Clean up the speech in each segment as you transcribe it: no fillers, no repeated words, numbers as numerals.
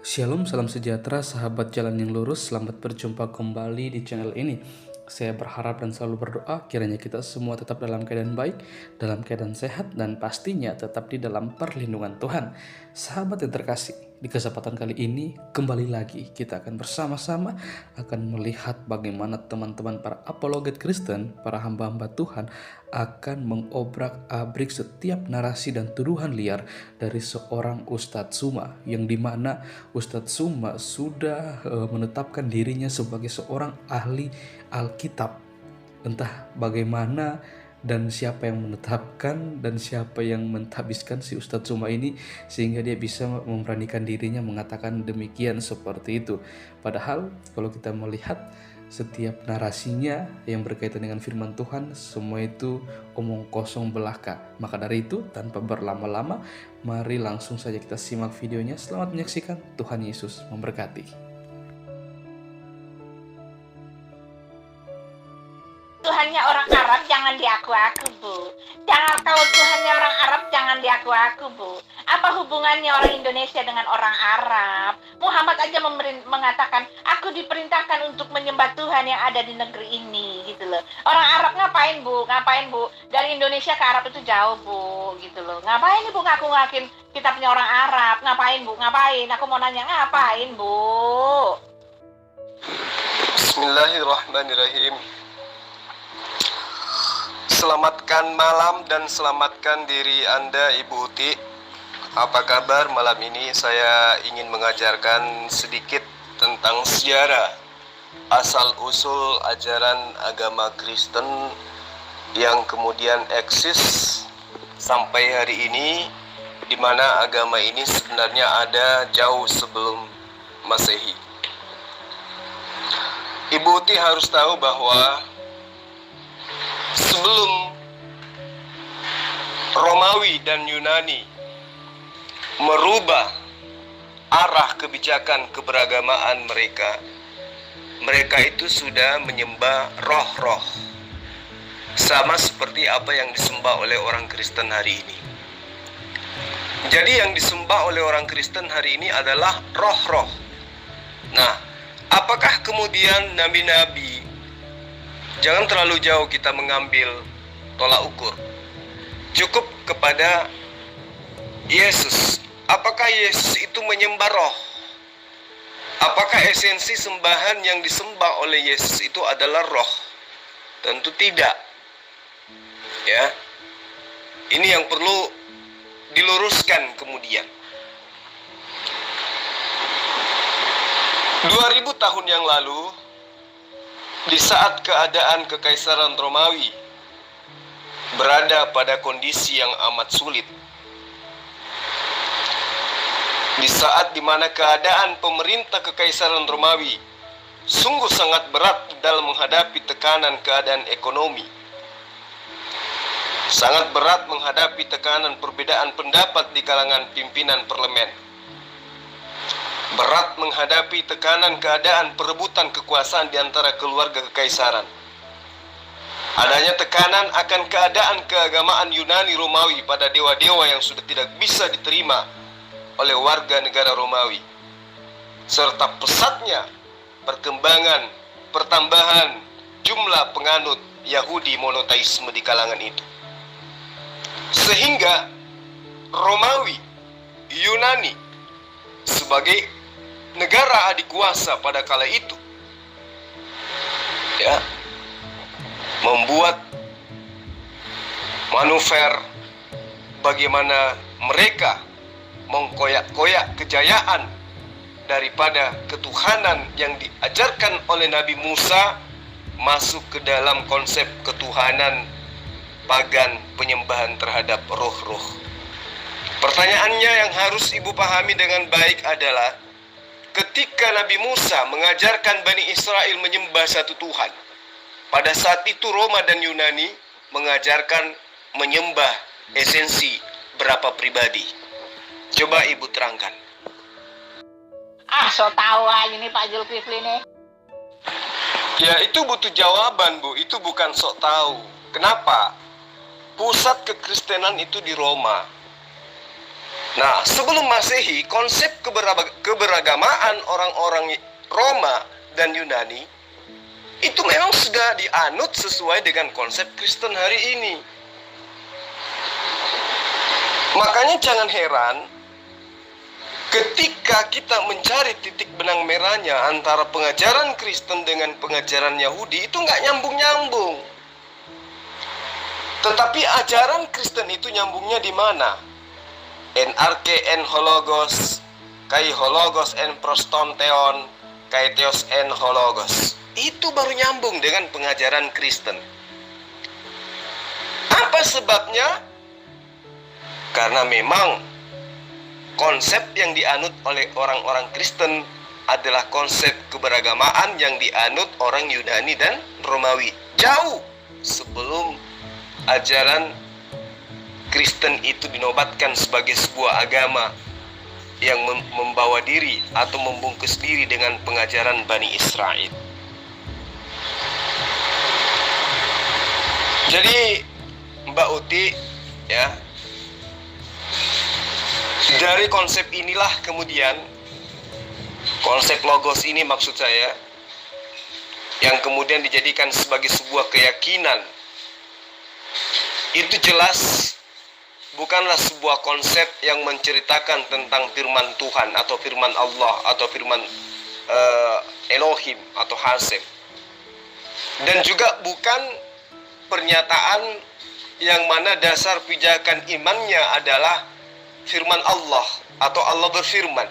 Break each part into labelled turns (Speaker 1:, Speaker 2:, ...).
Speaker 1: Shalom, salam sejahtera, sahabat jalan yang lurus. Selamat berjumpa kembali di channel ini. Saya berharap dan selalu berdoa kiranya kita semua tetap dalam keadaan baik, dalam keadaan sehat, dan pastinya tetap di dalam perlindungan Tuhan. Sahabat yang terkasih, di kesempatan kali ini kembali lagi kita akan bersama-sama akan melihat bagaimana teman-teman para apologet Kristen, para hamba-hamba Tuhan akan mengobrak-abrik setiap narasi dan tuduhan liar dari seorang Ustadz Suma, yang dimana Ustadz Suma sudah menetapkan dirinya sebagai seorang ahli Alkitab. Entah bagaimana dan siapa yang menetapkan dan siapa yang menthabiskan si Ustadz Suma ini sehingga dia bisa memberanikan dirinya mengatakan demikian seperti itu. Padahal kalau kita melihat setiap narasinya yang berkaitan dengan firman Tuhan, semua itu omong kosong belaka. Maka dari itu, tanpa berlama-lama, mari langsung saja kita simak videonya. Selamat menyaksikan. Tuhan Yesus memberkati.
Speaker 2: Tuhannya orang Arab jangan diaku-aku, Bu. Kalau Tuhannya orang Arab jangan diaku-aku, Bu. Apa hubungannya orang Indonesia dengan orang Arab? Muhammad aja mengatakan, aku diperintahkan untuk menyembah Tuhan yang ada di negeri ini, gitu loh. Orang Arab ngapain, Bu? Ngapain, Bu? Dari Indonesia ke Arab itu jauh, Bu, gitu loh. Ngapain, Bu, ngaku-ngakin kita punya orang Arab? Ngapain, Bu? Ngapain? Aku mau nanya, ngapain, Bu?
Speaker 3: Bismillahirrahmanirrahim. Selamatkan malam dan selamatkan diri Anda, Ibu Uti. Apa kabar malam ini? Saya ingin mengajarkan sedikit tentang sejarah asal-usul ajaran agama Kristen yang kemudian eksis sampai hari ini, di mana agama ini sebenarnya ada jauh sebelum Masehi. Ibu Uti harus tahu bahwa sebelum Romawi dan Yunani merubah arah kebijakan keberagamaan mereka itu sudah menyembah roh-roh, sama seperti apa yang disembah oleh orang Kristen hari ini. Jadi yang disembah oleh orang Kristen hari ini adalah roh-roh. Nah, apakah kemudian nabi-nabi? Jangan terlalu jauh kita mengambil tolak ukur. Cukup kepada Yesus. Apakah Yesus itu menyembah roh? Apakah esensi sembahan yang disembah oleh Yesus itu adalah roh? Tentu tidak. Ya. Ini yang perlu diluruskan kemudian. 2000 tahun yang lalu, di saat keadaan Kekaisaran Romawi berada pada kondisi yang amat sulit, di saat dimana keadaan pemerintah Kekaisaran Romawi sungguh sangat berat dalam menghadapi tekanan keadaan ekonomi, sangat berat menghadapi tekanan perbedaan pendapat di kalangan pimpinan parlemen, berat menghadapi tekanan keadaan perebutan kekuasaan di antara keluarga kekaisaran. Adanya tekanan akan keadaan keagamaan Yunani Romawi pada dewa-dewa yang sudah tidak bisa diterima oleh warga negara Romawi, serta pesatnya pertambahan jumlah penganut Yahudi monoteisme di kalangan itu. Sehingga Romawi, Yunani sebagai negara adik kuasa pada kala itu, ya, membuat manuver bagaimana mereka mengkoyak-koyak kejayaan daripada ketuhanan yang diajarkan oleh Nabi Musa masuk ke dalam konsep ketuhanan pagan, penyembahan terhadap roh-roh. Pertanyaannya yang harus ibu pahami dengan baik adalah, ketika Nabi Musa mengajarkan Bani Israel menyembah satu Tuhan, pada saat itu Roma dan Yunani mengajarkan menyembah esensi berapa pribadi. Coba ibu terangkan.
Speaker 2: So tahu aja nih Pak Zulkifli nih.
Speaker 3: Ya, itu butuh jawaban, Bu. Itu bukan sok tahu. Kenapa? Pusat kekristenan itu di Roma. Nah, sebelum Masehi, konsep keberagamaan orang-orang Roma dan Yunani itu memang sudah dianut sesuai dengan konsep Kristen hari ini. Makanya jangan heran ketika kita mencari titik benang merahnya antara pengajaran Kristen dengan pengajaran Yahudi, itu nggak nyambung-nyambung. Tetapi ajaran Kristen itu nyambungnya di mana? En arche en hologos, kai hologos en prostonteon, kai theos en hologos. Itu baru nyambung dengan pengajaran Kristen. Apa sebabnya? Karena memang konsep yang dianut oleh orang-orang Kristen adalah konsep keberagamaan yang dianut orang Yunani dan Romawi. Jauh sebelum ajaran Kristen itu dinobatkan sebagai sebuah agama yang membawa diri atau membungkus diri dengan pengajaran Bani Israel. Jadi Mbak Uti, ya, dari konsep inilah kemudian konsep logos ini maksud saya yang kemudian dijadikan sebagai sebuah keyakinan. Itu jelas bukanlah sebuah konsep yang menceritakan tentang firman Tuhan atau firman Allah atau firman Elohim atau Hasem. Dan juga bukan pernyataan yang mana dasar pijakan imannya adalah firman Allah atau Allah berfirman,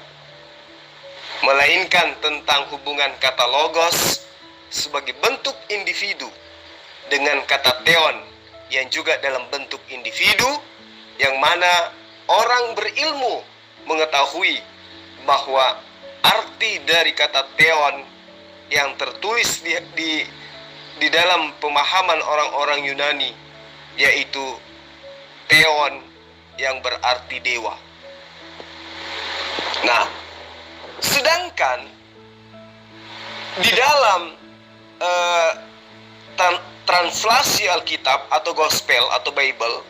Speaker 3: melainkan tentang hubungan kata logos sebagai bentuk individu dengan kata theon yang juga dalam bentuk individu, yang mana orang berilmu mengetahui bahwa arti dari kata theon yang tertulis di dalam pemahaman orang-orang Yunani yaitu theon yang berarti dewa. Nah, sedangkan di dalam translasi Alkitab atau Gospel atau Bible,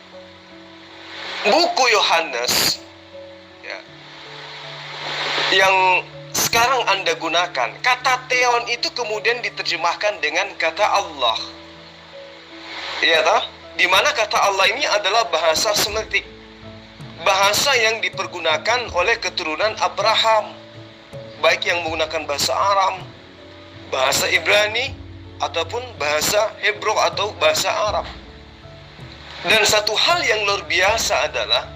Speaker 3: buku Yohanes, ya, yang sekarang Anda gunakan, kata theon itu kemudian diterjemahkan dengan kata Allah. Iya toh? Di mana kata Allah ini adalah bahasa Semitik, bahasa yang dipergunakan oleh keturunan Abraham, baik yang menggunakan bahasa Aram, bahasa Ibrani, ataupun bahasa Hebrew atau bahasa Arab. Dan satu hal yang luar biasa adalah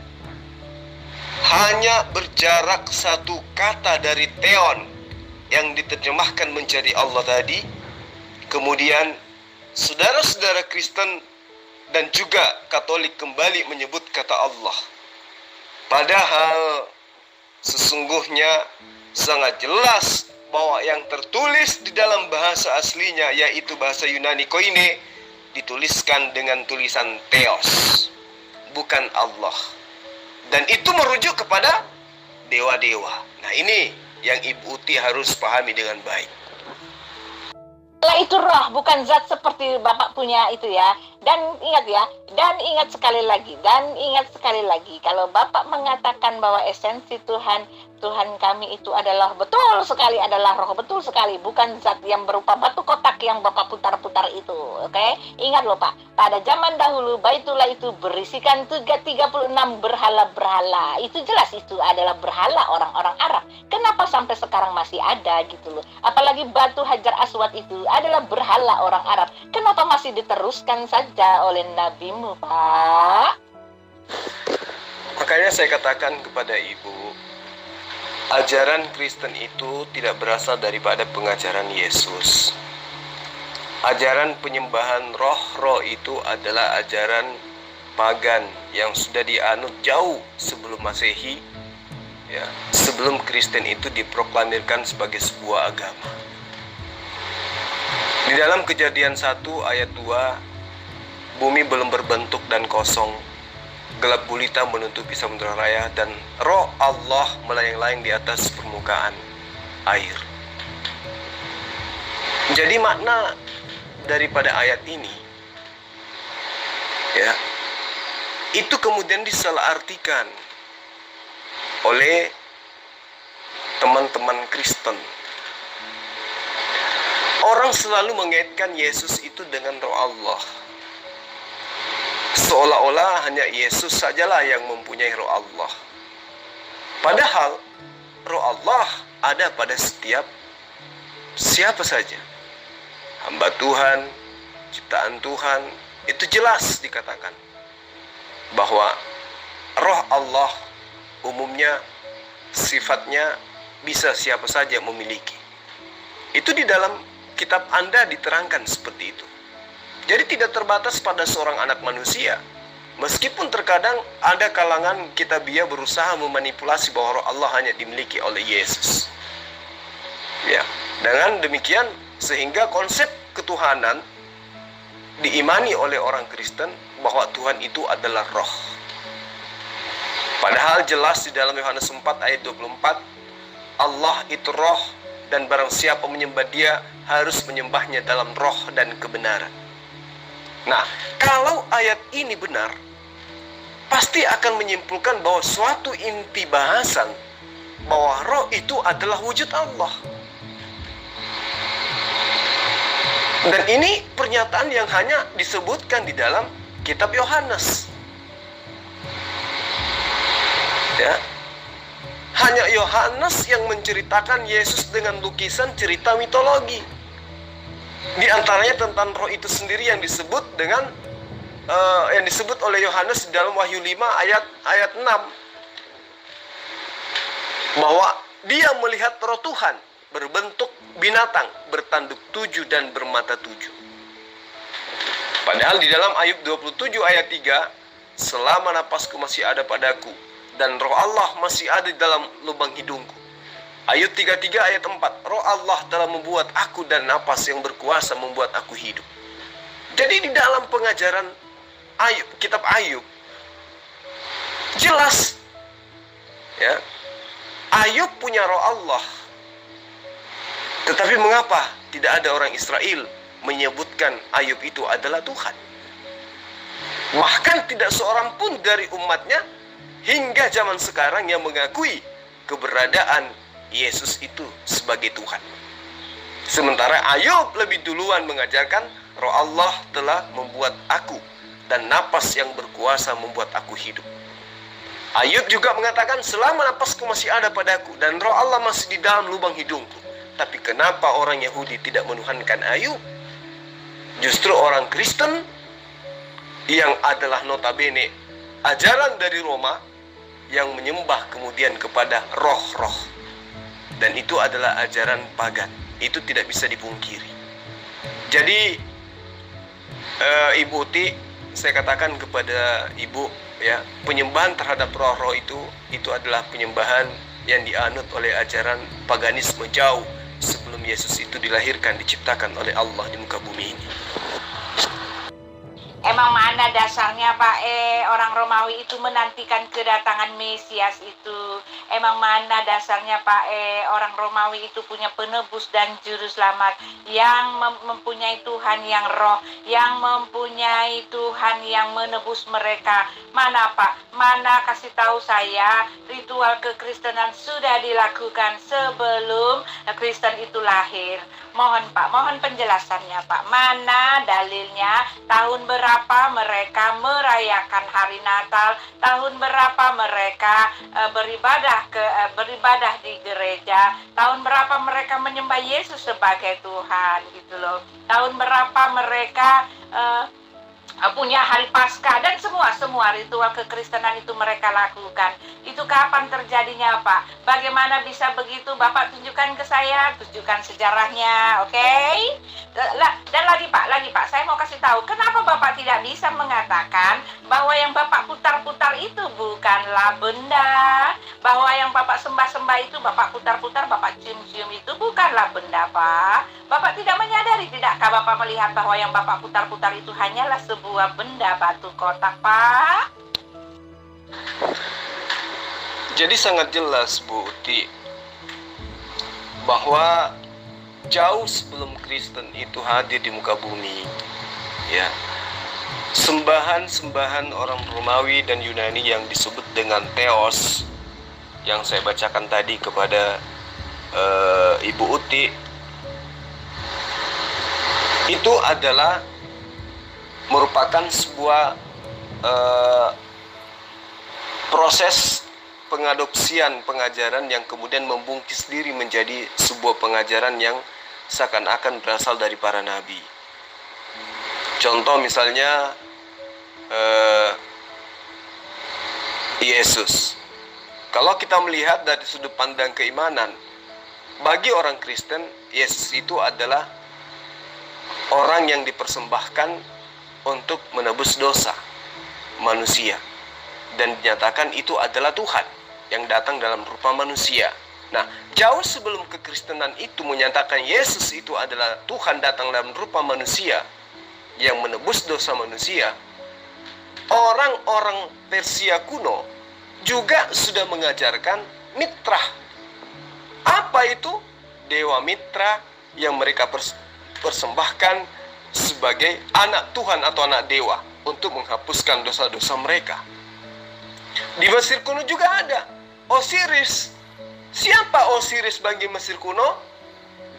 Speaker 3: hanya berjarak satu kata dari theon yang diterjemahkan menjadi Allah tadi, kemudian saudara-saudara Kristen dan juga Katolik kembali menyebut kata Allah. Padahal sesungguhnya sangat jelas bahwa yang tertulis di dalam bahasa aslinya yaitu bahasa Yunani koine dituliskan dengan tulisan theos, bukan Allah. Dan itu merujuk kepada dewa-dewa. Nah, ini yang Ibu Uti harus pahami dengan baik.
Speaker 2: Allah itu roh, bukan zat seperti Bapak punya itu ya. Dan ingat ya, dan ingat sekali lagi, kalau Bapak mengatakan bahwa esensi Tuhan kami itu adalah betul sekali, adalah roh, betul sekali, bukan zat yang berupa batu kotak yang Bapak putar-putar itu. Oke? Ingat loh Pak, pada zaman dahulu Baitullah itu berisikan 36 berhala-berhala. Itu jelas itu adalah berhala orang-orang Arab. Kenapa sampai sekarang masih ada gitu loh? Apalagi batu Hajar Aswad itu adalah berhala orang Arab. Kenapa masih diteruskan saja oleh nabimu, Pak?
Speaker 3: Makanya saya katakan kepada Ibu, ajaran Kristen itu tidak berasal daripada pengajaran Yesus. Ajaran penyembahan roh-roh itu adalah ajaran pagan yang sudah dianut jauh sebelum Masehi, ya, sebelum Kristen itu diproklamirkan sebagai sebuah agama. Di dalam Kejadian 1 ayat 2, bumi belum berbentuk dan kosong, gelap gulita menutupi samudera raya, dan roh Allah melayang-layang di atas permukaan air. Jadi makna daripada ayat ini, ya, itu kemudian disalahartikan oleh teman-teman Kristen. Orang selalu mengaitkan Yesus itu dengan Roh Allah. Seolah-olah hanya Yesus sajalah yang mempunyai Roh Allah. Padahal Roh Allah ada pada setiap siapa saja. Hamba Tuhan, ciptaan Tuhan, itu jelas dikatakan bahwa Roh Allah umumnya sifatnya bisa siapa saja memiliki. Itu di dalam kitab Anda diterangkan seperti itu. Jadi tidak terbatas pada seorang anak manusia. Meskipun terkadang ada kalangan kitabiah berusaha memanipulasi bahwa Roh Allah hanya dimiliki oleh Yesus. Ya, dengan demikian sehingga konsep ketuhanan diimani oleh orang Kristen bahwa Tuhan itu adalah Roh. Padahal jelas di dalam Yohanes 4 ayat 24, Allah itu Roh dan barang siapa menyembah Dia harus menyembahnya dalam roh dan kebenaran. Nah, kalau ayat ini benar, pasti akan menyimpulkan bahwa suatu inti bahasan bahwa Roh itu adalah wujud Allah. Dan ini pernyataan yang hanya disebutkan di dalam kitab Yohanes. Ya. Hanya Yohanes yang menceritakan Yesus dengan lukisan cerita mitologi. Di antaranya tentang Roh itu sendiri yang disebut dengan yang disebut oleh Yohanes dalam Wahyu 5 ayat 6. Bahwa dia melihat Roh Tuhan berbentuk binatang, bertanduk 7 dan bermata 7. Padahal di dalam Ayub 27 ayat 3, selama napasku masih ada padaku dan Roh Allah masih ada di dalam lubang hidungku. Ayub 33 ayat 4, Roh Allah telah membuat aku dan napas yang berkuasa membuat aku hidup. Jadi di dalam pengajaran Ayub, kitab Ayub, jelas ya, Ayub punya Roh Allah. Tetapi mengapa tidak ada orang Israel menyebutkan Ayub itu adalah Tuhan? Bahkan tidak seorang pun dari umatnya hingga zaman sekarang yang mengakui keberadaan Yesus itu sebagai Tuhan. Sementara Ayub lebih duluan mengajarkan Roh Allah telah membuat aku dan napas yang berkuasa membuat aku hidup. Ayub juga mengatakan selama napasku masih ada padaku dan Roh Allah masih di dalam lubang hidungku. Tapi kenapa orang Yahudi tidak menuhankan Ayub? Justru orang Kristen yang adalah notabene ajaran dari Roma yang menyembah kemudian kepada roh-roh. Dan itu adalah ajaran pagan. Itu tidak bisa dipungkiri. Jadi Ibu Uti, saya katakan kepada Ibu ya, penyembahan terhadap roh-roh itu adalah penyembahan yang dianut oleh ajaran paganisme jauh sebelum Yesus itu dilahirkan, diciptakan oleh Allah di muka bumi ini.
Speaker 2: Emang mana dasarnya Pak orang Romawi itu menantikan kedatangan Mesias itu? Emang mana dasarnya Pak orang Romawi itu punya penebus dan juru selamat yang mempunyai Tuhan yang roh, yang mempunyai Tuhan yang menebus mereka? Mana Pak? Mana kasih tahu saya ritual kekristenan sudah dilakukan sebelum Kristen itu lahir. Mohon Pak, mohon penjelasannya Pak. Mana dalilnya? Tahun berapa mereka merayakan hari Natal? Tahun berapa mereka beribadah di gereja? Tahun berapa mereka menyembah Yesus sebagai Tuhan gitu loh? Tahun berapa mereka punya hari Paskah dan semua ritual kekristenan itu mereka lakukan. Itu kapan terjadinya Pak? Bagaimana bisa begitu? Bapak tunjukkan ke saya, tunjukkan sejarahnya, oke? Dan lagi Pak, saya mau kasih tahu, kenapa Bapak tidak bisa mengatakan bahwa yang Bapak putar-putar itu bukanlah benda, bahwa yang Bapak sembah-sembah itu Bapak putar-putar, Bapak cium-cium itu bukanlah benda Pak? Bapak tidak menyadari, tidakkah Bapak melihat bahwa yang Bapak putar-putar itu hanyalah sebuah benda batu kotak Pak?
Speaker 3: Jadi sangat jelas Bu Uti bahwa jauh sebelum Kristen itu hadir di muka bumi ya, sembahan-sembahan orang Romawi dan Yunani yang disebut dengan Theos yang saya bacakan tadi kepada Ibu Uti itu adalah merupakan sebuah proses pengadopsian pengajaran yang kemudian membungkis diri menjadi sebuah pengajaran yang seakan-akan berasal dari para nabi. Contoh misalnya Yesus. Kalau kita melihat dari sudut pandang keimanan, bagi orang Kristen, Yesus itu adalah orang yang dipersembahkan untuk menebus dosa manusia, dan dinyatakan itu adalah Tuhan yang datang dalam rupa manusia. Nah, jauh sebelum kekristenan itu menyatakan Yesus itu adalah Tuhan datang dalam rupa manusia yang menebus dosa manusia, orang-orang Persia kuno juga sudah mengajarkan Mitra. Apa itu? Dewa Mitra yang mereka persembahkan sebagai anak Tuhan atau anak dewa untuk menghapuskan dosa-dosa mereka. Di Mesir kuno juga ada Osiris. Siapa Osiris bagi Mesir kuno?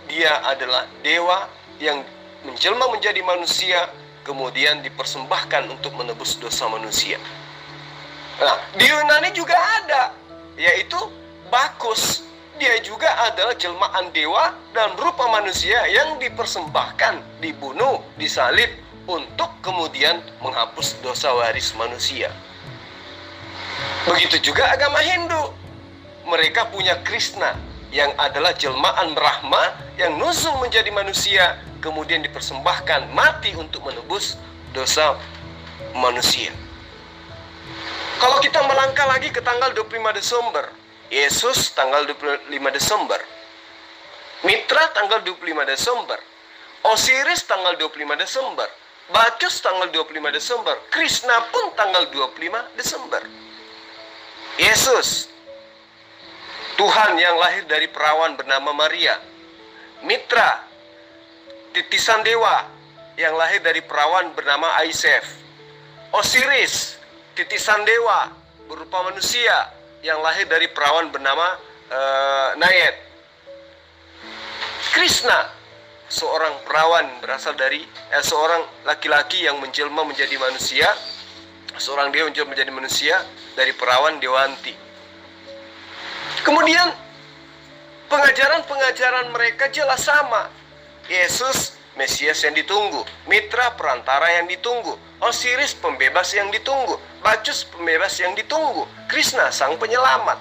Speaker 3: Dia adalah dewa yang menjelma menjadi manusia, kemudian dipersembahkan untuk menebus dosa manusia. Nah, di Yunani juga ada, yaitu Bakus. Dia juga adalah jelmaan dewa dan rupa manusia yang dipersembahkan, dibunuh, disalib untuk kemudian menghapus dosa waris manusia. Begitu juga agama Hindu. Mereka punya Krishna yang adalah jelmaan Brahma yang nuzul menjadi manusia, kemudian dipersembahkan mati untuk menebus dosa manusia. Kalau kita melangkah lagi ke tanggal 25 Desember, Yesus tanggal 25 Desember, Mitra tanggal 25 Desember, Osiris tanggal 25 Desember, Bacchus tanggal 25 Desember, Krishna pun tanggal 25 Desember. Yesus, Tuhan yang lahir dari perawan bernama Maria. Mitra, titisan dewa yang lahir dari perawan bernama Aisef. Osiris, titisan dewa berupa manusia yang lahir dari perawan bernama Nayet. Krishna, seorang perawan berasal dari seorang laki-laki yang menjelma menjadi manusia, seorang dewa menjelma menjadi manusia dari perawan Dewanti. Kemudian pengajaran-pengajaran mereka jelas sama. Yesus Mesias yang ditunggu, Mitra perantara yang ditunggu, Osiris pembebas yang ditunggu, Bacchus pembebas yang ditunggu, Krishna sang penyelamat.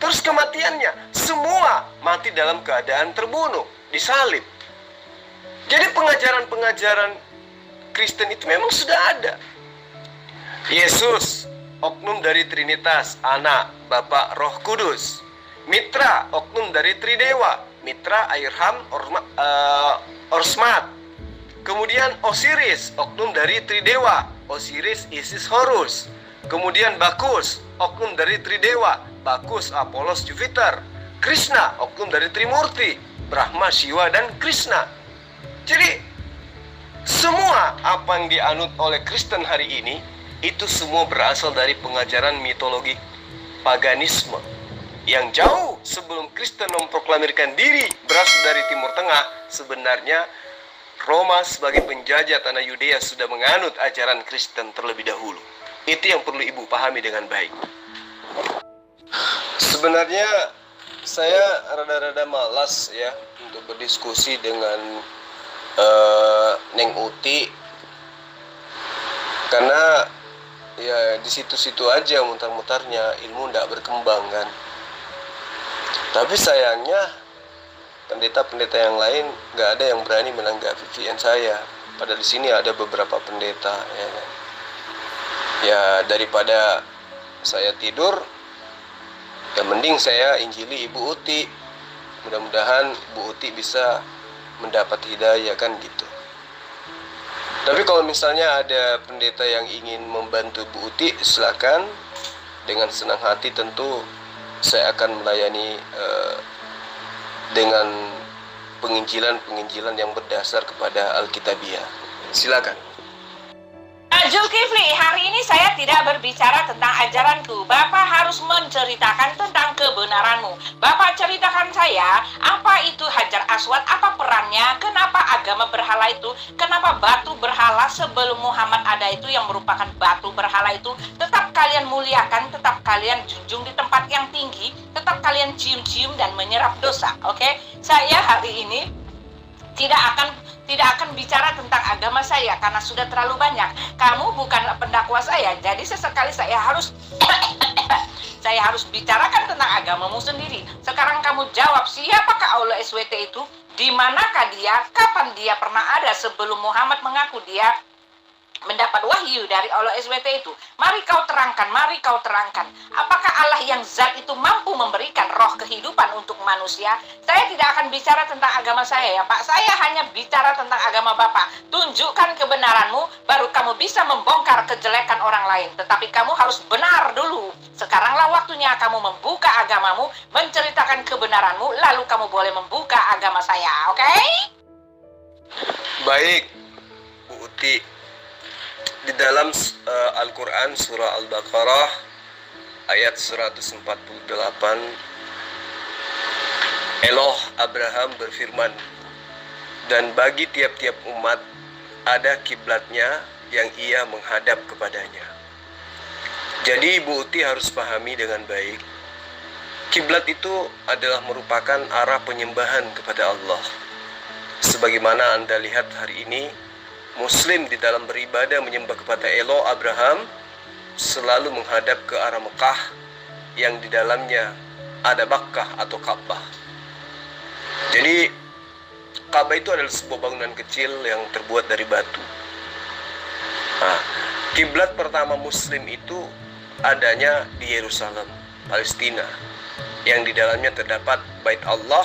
Speaker 3: Terus kematiannya, semua mati dalam keadaan terbunuh, disalib. Jadi pengajaran-pengajaran Kristen itu memang sudah ada. Yesus, oknum dari Trinitas, Anak, Bapa, Roh Kudus. Mitra, oknum dari Tridewa, Mitra, Airham, Orsmat. Kemudian Osiris, oknum dari Tridewa, Osiris, Isis, Horus. Kemudian Bakus, oknum dari Tridewa, Bakus, Apolos, Jupiter. Krishna, oknum dari Trimurti, Brahma, Shiva, dan Krishna. Jadi semua apa yang dianut oleh Kristen hari ini itu semua berasal dari pengajaran mitologi paganisme yang jauh sebelum Kristen memproklamirkan diri berasal dari Timur Tengah. Sebenarnya Roma sebagai penjajah tanah Yudea sudah menganut ajaran Kristen terlebih dahulu. Itu yang perlu ibu pahami dengan baik. Sebenarnya saya rada-rada malas ya untuk berdiskusi dengan Neng Uti, karena ya di situ-situ aja mutar-mutarnya, ilmu tidak berkembang kan. Tapi sayangnya pendeta-pendeta yang lain nggak ada yang berani menanggapi VN saya. Padahal di sini ada beberapa pendeta ya. Ya daripada saya tidur, ya mending saya injili Ibu Uti. Mudah-mudahan Bu Uti bisa mendapat hidayah kan gitu. Tapi kalau misalnya ada pendeta yang ingin membantu Bu Uti, silakan. Dengan senang hati tentu saya akan melayani dengan penginjilan yang berdasar kepada Alkitabiah. Silakan.
Speaker 2: Pak Zulkifli, hari ini saya tidak berbicara tentang ajaranku. Bapak harus menceritakan tentang kebenaranmu. Bapak ceritakan saya, apa itu Hajar Aswad, apa perannya, kenapa agama berhala itu, kenapa batu berhala sebelum Muhammad ada itu yang merupakan batu berhala itu, tetap kalian muliakan, tetap kalian junjung di tempat yang tinggi, tetap kalian cium-cium dan menyerap dosa. Oke? Saya hari ini tidak akan bicara tentang agama saya karena sudah terlalu banyak. Kamu bukanlah pendakwa saya, jadi sesekali saya harus saya harus bicarakan tentang agamamu sendiri. Sekarang kamu jawab, siapakah Allah SWT itu? Di manakah dia? Kapan dia pernah ada sebelum Muhammad mengaku dia mendapat wahyu dari Allah SWT itu? Mari kau terangkan, mari kau terangkan. Apakah Allah yang zat itu mampu memberikan roh kehidupan untuk manusia? Saya tidak akan bicara tentang agama saya ya Pak. Saya hanya bicara tentang agama Bapak. Tunjukkan kebenaranmu, baru kamu bisa membongkar kejelekan orang lain. Tetapi kamu harus benar dulu. Sekaranglah waktunya kamu membuka agamamu, menceritakan kebenaranmu, lalu kamu boleh membuka agama saya, oke?
Speaker 3: Baik, Bu Uti. Di dalam Al-Quran surah Al-Baqarah ayat 148, Eloh Abraham berfirman, dan bagi tiap-tiap umat ada kiblatnya yang ia menghadap kepadanya. Jadi Ibu Uti harus pahami dengan baik, kiblat itu adalah merupakan arah penyembahan kepada Allah. Sebagaimana Anda lihat hari ini, Muslim di dalam beribadah menyembah kepada Eloh Abraham selalu menghadap ke arah Mekah yang di dalamnya ada Makkah atau Ka'bah. Jadi Ka'bah itu adalah sebuah bangunan kecil yang terbuat dari batu. Nah, kiblat pertama Muslim itu adanya di Yerusalem, Palestina, yang di dalamnya terdapat Bait Allah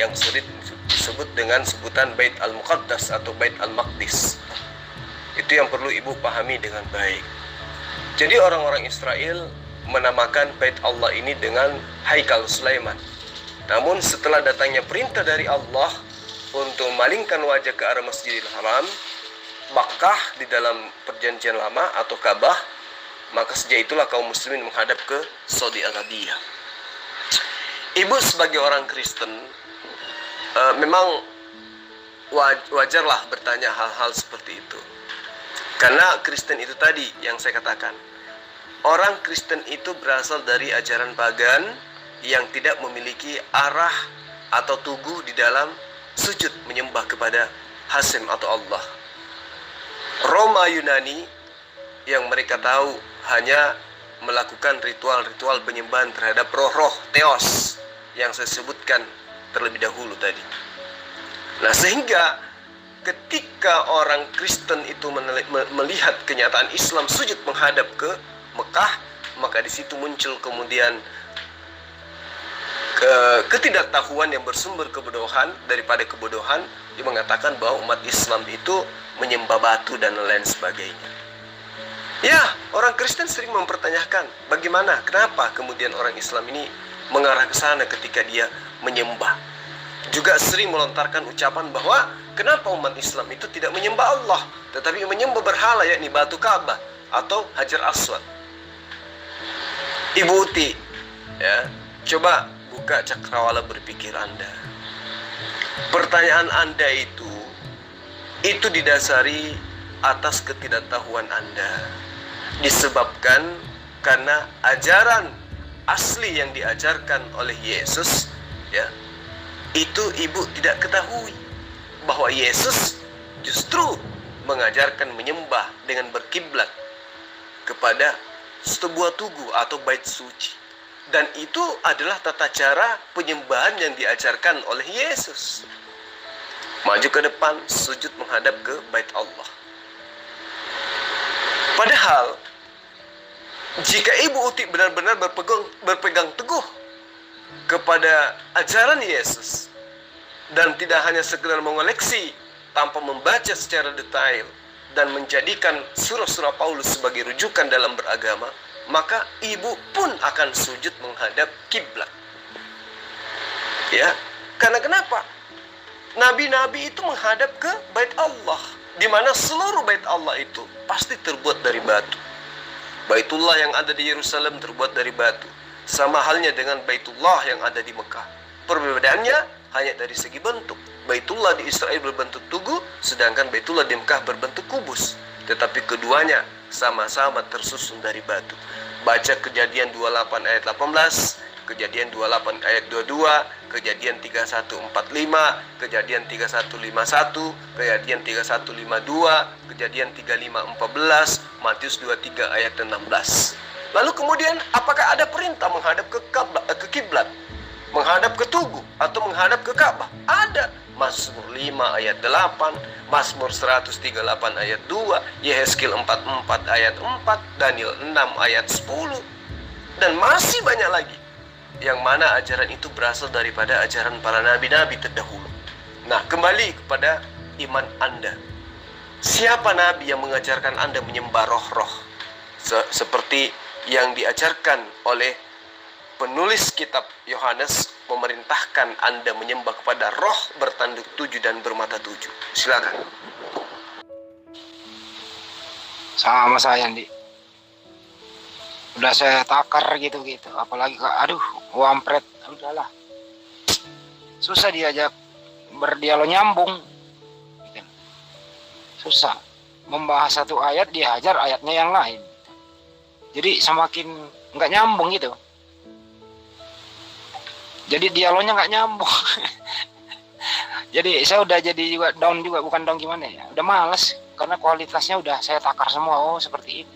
Speaker 3: yang sering disebut dengan sebutan Bait Al-Muqaddas atau Bait Al-Maqdis. Itu yang perlu Ibu pahami dengan baik. Jadi orang-orang Israel menamakan Bait Allah ini dengan Haikal Sulaiman. Namun setelah datangnya perintah dari Allah untuk memalingkan wajah ke arah Masjidil Haram, Makkah di dalam perjanjian lama atau Ka'bah, maka sejak itulah kaum muslimin menghadap ke Saudi Arabia. Ibu sebagai orang Kristen memang wajarlah bertanya hal-hal seperti itu. Karena Kristen itu tadi yang saya katakan, orang Kristen itu berasal dari ajaran pagan yang tidak memiliki arah atau tugu di dalam sujud menyembah kepada Hasim atau Allah. Roma Yunani yang mereka tahu hanya melakukan ritual-ritual penyembahan terhadap roh-roh Theos yang saya sebutkan terlebih dahulu tadi. Nah, sehingga ketika orang Kristen itu melihat kenyataan Islam sujud menghadap ke Mekah, maka di situ muncul kemudian ketidaktahuan yang bersumber kebodohan daripada kebodohan yang mengatakan bahwa umat Islam itu menyembah batu dan lain sebagainya. Ya, orang Kristen sering mempertanyakan bagaimana, kenapa kemudian orang Islam ini mengarah ke sana ketika dia menyembah. Juga sering melontarkan ucapan bahwa kenapa umat Islam itu tidak menyembah Allah, tetapi menyembah berhala, yakni batu Ka'bah atau Hajar Aswad. Ibu Uti, ya, coba buka cakrawala berpikir Anda. Pertanyaan Anda itu didasari atas ketidaktahuan Anda, disebabkan karena ajaran asli yang diajarkan oleh Yesus, ya, itu Ibu tidak ketahui bahwa Yesus justru mengajarkan menyembah dengan berkiblat kepada sebuah tugu atau bait suci, dan itu adalah tata cara penyembahan yang diajarkan oleh Yesus. Maju ke depan, sujud menghadap ke bait Allah. Padahal jika Ibu Uti benar-benar berpegang teguh kepada ajaran Yesus dan tidak hanya sekedar mengoleksi tanpa membaca secara detail dan menjadikan surah-surah Paulus sebagai rujukan dalam beragama, maka Ibu pun akan sujud menghadap kiblat. Ya, karena kenapa? Nabi-nabi itu menghadap ke bait Allah di mana seluruh bait Allah itu pasti terbuat dari batu. Baitullah yang ada di Yerusalem terbuat dari batu, sama halnya dengan Baitullah yang ada di Mekah. Perbedaannya hanya dari segi bentuk. Baitullah di Israel berbentuk tugu, sedangkan Baitullah di Mekah berbentuk kubus. Tetapi keduanya sama-sama tersusun dari batu. Baca Kejadian 28 ayat 18, Kejadian 28 ayat 22, Kejadian 3145, Kejadian 3151, Kejadian 3152, Kejadian 3514, Matius 23 ayat 16. Lalu kemudian apakah ada perintah menghadap ke kiblat, menghadap ke tugu atau menghadap ke Ka'bah? Ada. Mazmur 5 ayat 8, Mazmur 138 ayat 2, Yehezkiel 44 ayat 4, Daniel 6 ayat 10, dan masih banyak lagi. Yang mana ajaran itu berasal daripada ajaran para nabi-nabi terdahulu. Nah, kembali kepada iman Anda. Siapa nabi yang mengajarkan Anda menyembah roh-roh? Seperti yang diajarkan oleh penulis kitab Yohanes, memerintahkan Anda menyembah kepada roh bertanduk 7 dan bermata 7. Silakan.
Speaker 4: Sama saya, Andi. Udah saya takar gitu. Apalagi aduh, wampret. Udahlah. Susah diajak berdialog nyambung. Gitu. Susah. Membahas satu ayat, dihajar ayatnya yang lain. Jadi semakin nggak nyambung gitu. Jadi dialognya nggak nyambung. Jadi saya udah jadi juga down juga, bukan down gimana ya. Udah males karena kualitasnya udah saya takar semua. Oh, seperti ini.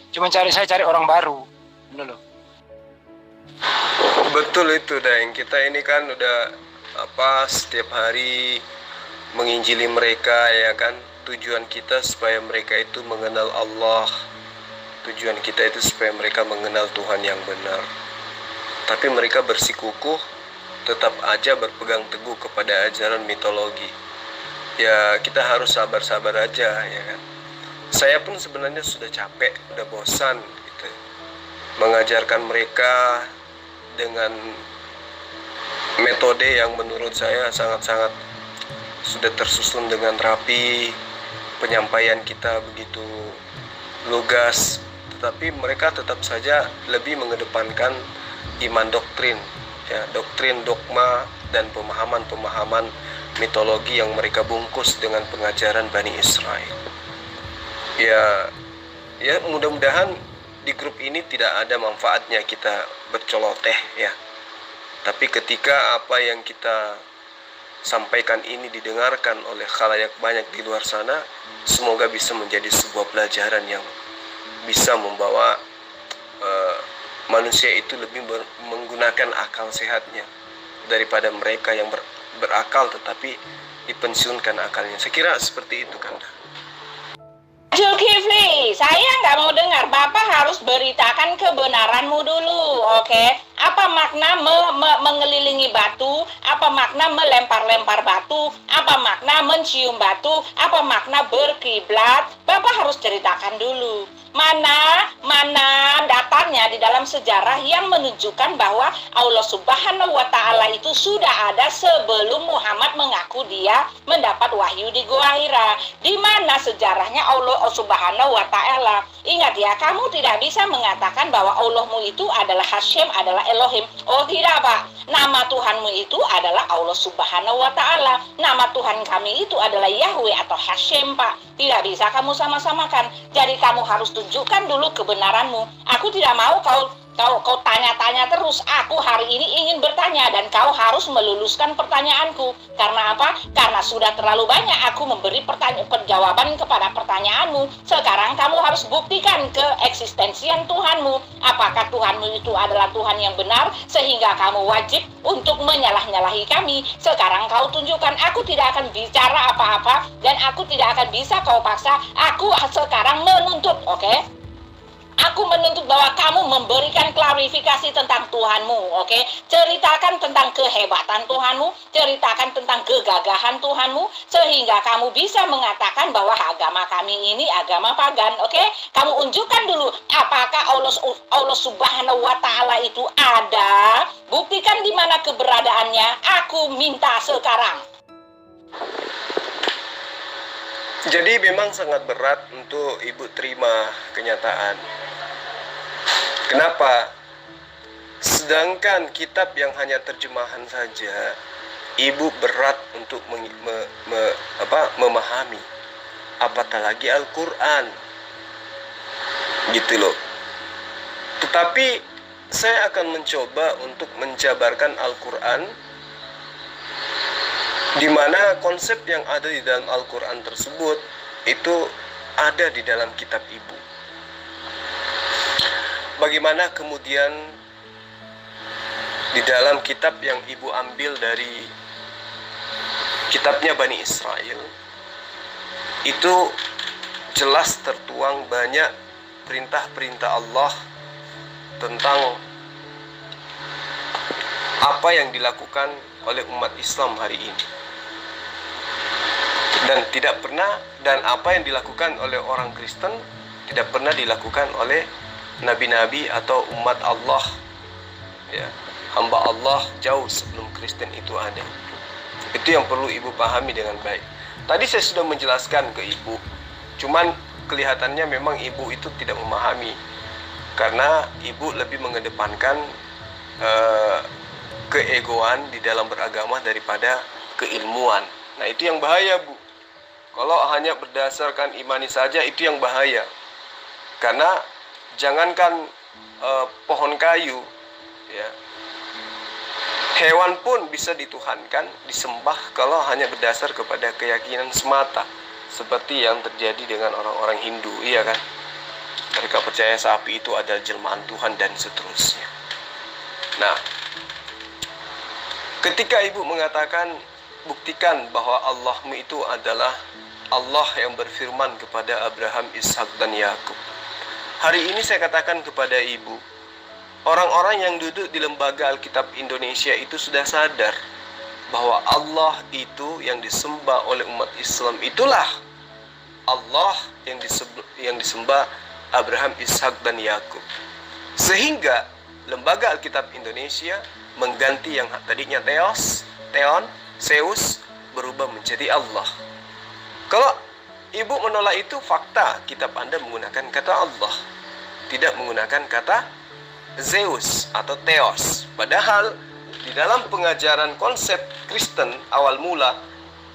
Speaker 4: Cuma saya cari orang baru. Bener loh.
Speaker 3: Betul itu, Daeng. Kita ini kan udah setiap hari menginjili mereka, ya kan. Tujuan kita supaya mereka itu mengenal Allah. Tujuan kita itu supaya mereka mengenal Tuhan yang benar. Tapi mereka bersikukuh tetap aja berpegang teguh kepada ajaran mitologi. Ya, kita harus sabar-sabar aja, ya kan. Saya pun sebenarnya sudah capek, udah bosan gitu, mengajarkan mereka dengan metode yang menurut saya sangat-sangat sudah tersusun dengan rapi, penyampaian kita begitu lugas, tetapi mereka tetap saja lebih mengedepankan iman doktrin, ya, doktrin, dogma, dan pemahaman-pemahaman mitologi yang mereka bungkus dengan pengajaran Bani Israel. Ya mudah-mudahan di grup ini tidak ada manfaatnya kita berceloteh, ya. Tapi ketika apa yang kita sampaikan ini didengarkan oleh khalayak banyak di luar sana, semoga bisa menjadi sebuah pelajaran yang bisa membawa manusia itu lebih menggunakan akal sehatnya daripada mereka yang berakal tetapi dipensiunkan akalnya. Saya kira seperti itu, Kanda.
Speaker 2: Zulkifli, saya nggak mau dengar. Bapak harus beritakan kebenaranmu dulu, oke? Apa makna mengelilingi batu? Apa makna melempar-lempar batu? Apa makna mencium batu? Apa makna berkiblat? Bapak harus ceritakan dulu. Mana datanya di dalam sejarah yang menunjukkan bahwa Allah Subhanahu wa Ta'ala itu sudah ada sebelum Muhammad mengaku dia mendapat wahyu di Gua Hira. Di mana sejarahnya Allah Subhanahu wa Ta'ala? Ingat ya, kamu tidak bisa mengatakan bahwa Allahmu itu adalah Hashem, adalah Elohim. Oh tidak, Pak. Nama Tuhanmu itu adalah Allah Subhanahu wa Ta'ala. Nama Tuhan kami itu adalah Yahweh atau Hashem, Pak. Tidak bisa kamu sama-samakan. Jadi kamu harus tunjukkan dulu kebenaranmu. Aku tidak mau kau tanya-tanya terus. Aku hari ini ingin bertanya dan kau harus meluluskan pertanyaanku. Karena apa? Karena sudah terlalu banyak aku memberi jawaban kepada pertanyaanmu. Sekarang kamu harus buktikan keeksistensian Tuhanmu. Apakah Tuhanmu itu adalah Tuhan yang benar sehingga kamu wajib untuk menyalah-nyalahi kami. Sekarang kau tunjukkan. Aku tidak akan bicara apa-apa dan aku tidak akan bisa kau paksa. Aku sekarang menuntut, oke? Aku menuntut bahwa kamu memberikan klarifikasi tentang Tuhanmu, oke? Ceritakan tentang kehebatan Tuhanmu, ceritakan tentang kegagahan Tuhanmu, sehingga kamu bisa mengatakan bahwa agama kami ini agama pagan, oke? Kamu unjukkan dulu apakah Allah Subhanahu wa Ta'ala itu ada. Buktikan di mana keberadaannya. Aku minta sekarang.
Speaker 3: Jadi memang sangat berat untuk ibu terima kenyataan. Kenapa? Sedangkan kitab yang hanya terjemahan saja, ibu berat untuk memahami. Apatah lagi Al-Quran. Gitu loh. Tetapi saya akan mencoba untuk menjabarkan Al-Quran, di mana konsep yang ada di dalam Al-Quran tersebut itu ada di dalam kitab ibu. Bagaimana kemudian di dalam kitab yang ibu ambil dari kitabnya Bani Israel, itu jelas tertuang banyak perintah-perintah Allah tentang apa yang dilakukan oleh umat Islam hari ini, dan apa yang dilakukan oleh orang Kristen tidak pernah dilakukan oleh nabi-nabi atau umat Allah, ya, hamba Allah jauh sebelum Kristen itu ada. Itu yang perlu ibu pahami dengan baik. Tadi saya sudah menjelaskan ke ibu, cuman kelihatannya memang ibu itu tidak memahami, karena ibu lebih mengedepankan keegoan di dalam beragama daripada keilmuan. Nah, itu yang bahaya, Bu. Kalau hanya berdasarkan imani saja, itu yang bahaya. Karena jangankan pohon kayu, ya, hewan pun bisa dituhankan, disembah kalau hanya berdasar kepada keyakinan semata, seperti yang terjadi dengan orang-orang Hindu, iya kan? Mereka percaya sapi itu adalah jelmaan Tuhan dan seterusnya. Nah, ketika ibu mengatakan, buktikan bahwa Allahmu itu adalah Allah yang berfirman kepada Abraham, Ishak, dan Yakub. Hari ini saya katakan kepada ibu, orang-orang yang duduk di lembaga Alkitab Indonesia itu sudah sadar bahwa Allah itu yang disembah oleh umat Islam itulah Allah yang disembah Abraham, Ishak, dan Yakub. Sehingga lembaga Alkitab Indonesia mengganti yang tadinya Theos, Theon, Zeus berubah menjadi Allah. Kalau ibu menolak itu, fakta kitab Anda menggunakan kata Allah, tidak menggunakan kata Zeus atau Theos. Padahal di dalam pengajaran konsep Kristen awal mula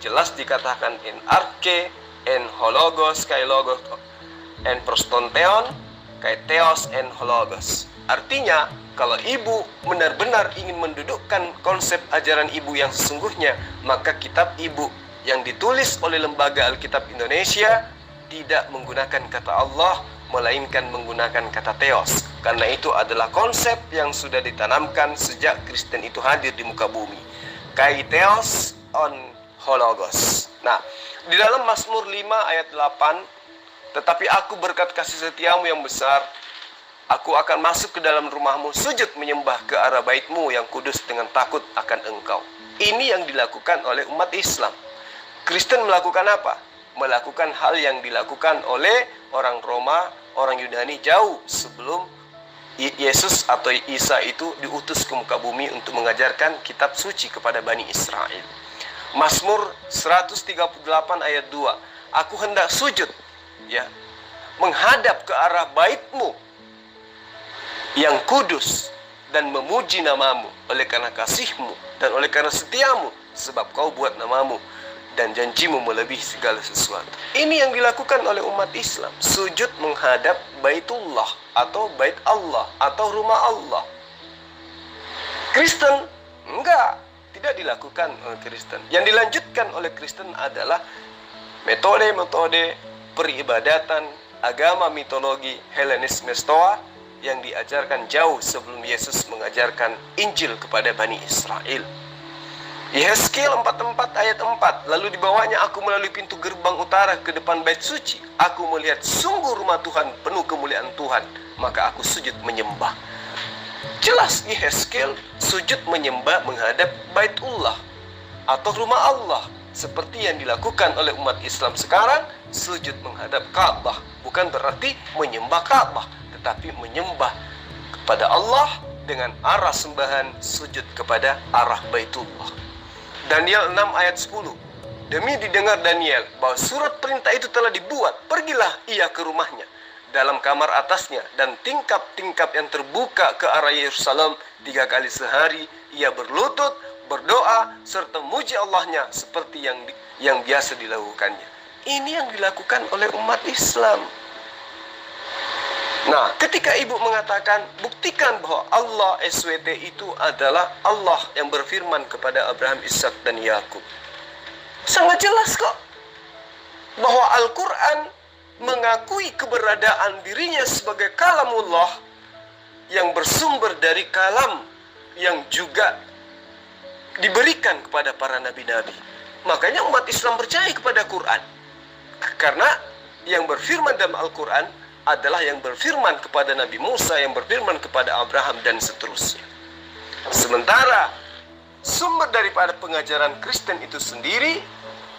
Speaker 3: jelas dikatakan en arche, en hologos, kai logos, en prostontheon, kai theos, en hologos. Artinya, kalau ibu benar-benar ingin mendudukkan konsep ajaran ibu yang sesungguhnya, maka kitab ibu yang ditulis oleh Lembaga Alkitab Indonesia tidak menggunakan kata Allah, melainkan menggunakan kata Theos. Karena itu adalah konsep yang sudah ditanamkan sejak Kristen itu hadir di muka bumi. Kai Theos on Hologos. Nah, di dalam Mazmur 5 ayat 8, tetapi aku berkat kasih setiamu yang besar, aku akan masuk ke dalam rumahmu, sujud menyembah ke arah baitmu yang kudus dengan takut akan engkau. Ini yang dilakukan oleh umat Islam. Kristen melakukan apa? Melakukan hal yang dilakukan oleh orang Roma, orang Yunani jauh sebelum Yesus atau Isa itu diutus ke muka bumi untuk mengajarkan kitab suci kepada Bani Israel. Mazmur 138 ayat 2, aku hendak sujud, ya, menghadap ke arah baitmu yang kudus dan memuji namamu oleh karena kasihmu dan oleh karena setiamu, sebab kau buat namamu dan janjimu melebihi segala sesuatu. Ini yang dilakukan oleh umat Islam, sujud menghadap Baitullah atau Bait Allah atau rumah Allah. Kristen enggak, tidak dilakukan oleh Kristen. Yang dilanjutkan oleh Kristen adalah metode-metode peribadatan agama mitologi Helenisme Stoa yang diajarkan jauh sebelum Yesus mengajarkan Injil kepada Bani Israel. Yehezkiel 44 ayat 4, lalu dibawanya aku melalui pintu gerbang utara ke depan bait suci. Aku melihat sungguh rumah Tuhan penuh kemuliaan Tuhan, maka aku sujud menyembah. Jelas Yehezkiel sujud menyembah menghadap Baitullah atau rumah Allah, seperti yang dilakukan oleh umat Islam sekarang, sujud menghadap Ka'bah. Bukan berarti menyembah Ka'bah, tetapi menyembah kepada Allah dengan arah sembahan sujud kepada arah Baitullah. Daniel 6 ayat 10, Demi didengar Daniel bahwa surat perintah itu telah dibuat, pergilah ia ke rumahnya, dalam kamar atasnya, dan tingkap-tingkap yang terbuka ke arah Yerusalem 3 kali sehari. Ia berlutut, berdoa, serta muji Allahnya seperti yang biasa dilakukannya. Ini yang dilakukan oleh umat Islam. Nah, ketika ibu mengatakan, buktikan bahwa Allah SWT itu adalah Allah yang berfirman kepada Abraham, Ishak, dan Yakub. Sangat jelas kok bahwa Al-Quran mengakui keberadaan dirinya sebagai kalamullah yang bersumber dari kalam yang juga diberikan kepada para nabi-nabi. Makanya umat Islam percaya kepada Quran, karena yang berfirman dalam Al-Quran adalah yang berfirman kepada Nabi Musa, yang berfirman kepada Abraham, dan seterusnya. Sementara sumber daripada pengajaran Kristen itu sendiri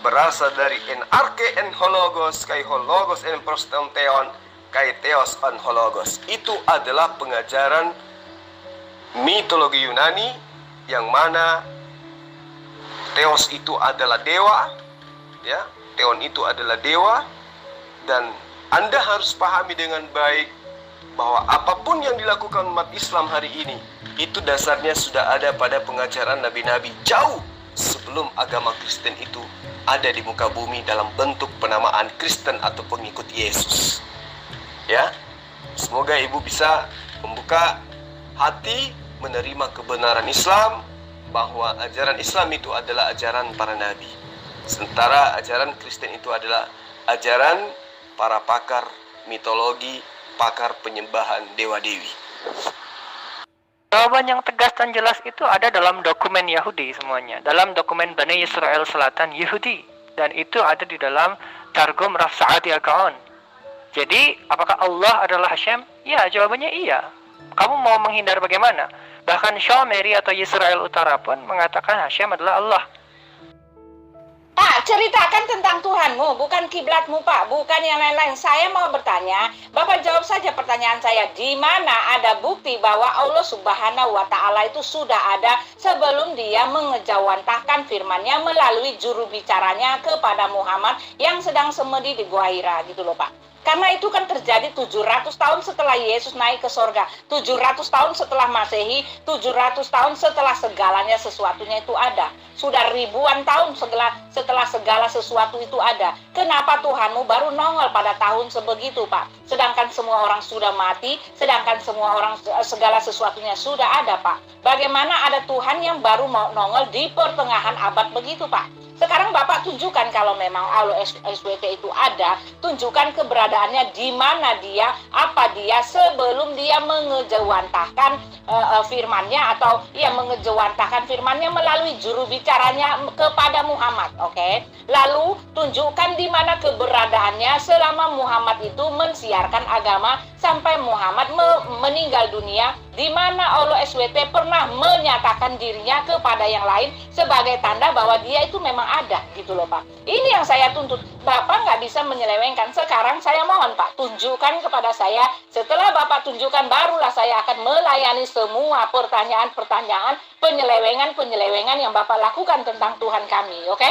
Speaker 3: berasal dari en arche en hologos kai hologos en prostanteon kai theos en hologos. Itu adalah pengajaran mitologi Yunani yang mana theos itu adalah dewa, ya, theon itu adalah dewa. Dan Anda harus pahami dengan baik bahwa apapun yang dilakukan umat Islam hari ini, itu dasarnya sudah ada pada pengajaran nabi-nabi jauh sebelum agama Kristen itu ada di muka bumi dalam bentuk penamaan Kristen atau pengikut Yesus. Ya, semoga ibu bisa membuka hati menerima kebenaran Islam, bahwa ajaran Islam itu adalah ajaran para nabi, sementara ajaran Kristen itu adalah ajaran para pakar mitologi, pakar penyembahan dewa-dewi.
Speaker 5: Jawaban yang tegas dan jelas itu ada dalam dokumen Yahudi semuanya. Dalam dokumen Bani Israel Selatan Yahudi. Dan itu ada di dalam Targum Rav Sa'adi Al-Gaon. Jadi, apakah Allah adalah Hashem? Ya, jawabannya iya. Kamu mau menghindar bagaimana? Bahkan Shomeri atau Israel Utara pun mengatakan Hashem adalah Allah.
Speaker 2: Pak, ceritakan tentang Tuhanmu, bukan kiblatmu, Pak, bukan yang lain-lain. Saya mau bertanya, Bapak jawab saja pertanyaan saya. Di mana ada bukti bahwa Allah Subhanahu wa Ta'ala itu sudah ada sebelum Dia mengejawantahkan firman-Nya melalui juru bicaranya kepada Muhammad yang sedang semedi di Gua Hira, gitu loh, Pak. Karena itu kan terjadi 700 tahun setelah Yesus naik ke sorga, 700 tahun setelah Masehi, 700 tahun setelah segalanya sesuatunya itu ada. Sudah ribuan tahun setelah segala sesuatu itu ada. Kenapa Tuhanmu baru nongol pada tahun sebegitu, Pak? Sedangkan semua orang sudah mati, sedangkan semua orang segala sesuatunya sudah ada, Pak. Bagaimana ada Tuhan yang baru mau nongol di pertengahan abad begitu, Pak? Sekarang Bapak tunjukkan kalau memang Allah SWT itu ada, tunjukkan keberadaannya di mana Dia, apa Dia sebelum Dia mengejawantahkan firman-Nya atau mengejawantahkan firman-Nya melalui juru bicaranya kepada Muhammad, oke? Lalu tunjukkan di mana keberadaannya selama Muhammad itu mensiarkan agama sampai Muhammad meninggal dunia, di mana Allah SWT pernah menyatakan dirinya kepada yang lain sebagai tanda bahwa Dia itu memang ada, gitu loh, Pak. Ini yang saya tuntut. Bapak nggak bisa menyelewengkan. Sekarang saya mohon, Pak, tunjukkan kepada saya. Setelah Bapak tunjukkan, barulah saya akan melayani semua pertanyaan-pertanyaan, penyelewengan yang Bapak lakukan tentang Tuhan kami, oke?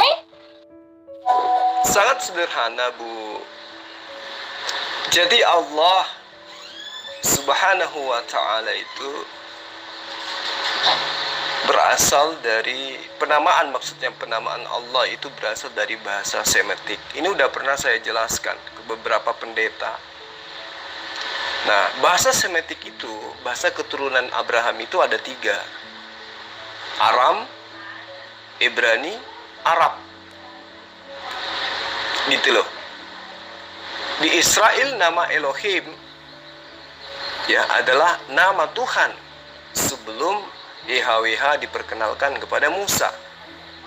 Speaker 3: Sangat sederhana, Bu. Jadi Allah Subhanahu wa Ta'ala itu berasal dari penamaan, maksudnya penamaan Allah itu berasal dari bahasa Semitik. Ini udah pernah saya jelaskan ke beberapa pendeta. Nah, bahasa Semitik itu, bahasa keturunan Abraham itu ada 3. Aram, Ibrani, Arab. Gitu loh. Di Israel nama Elohim adalah nama Tuhan sebelum YHWH diperkenalkan kepada Musa.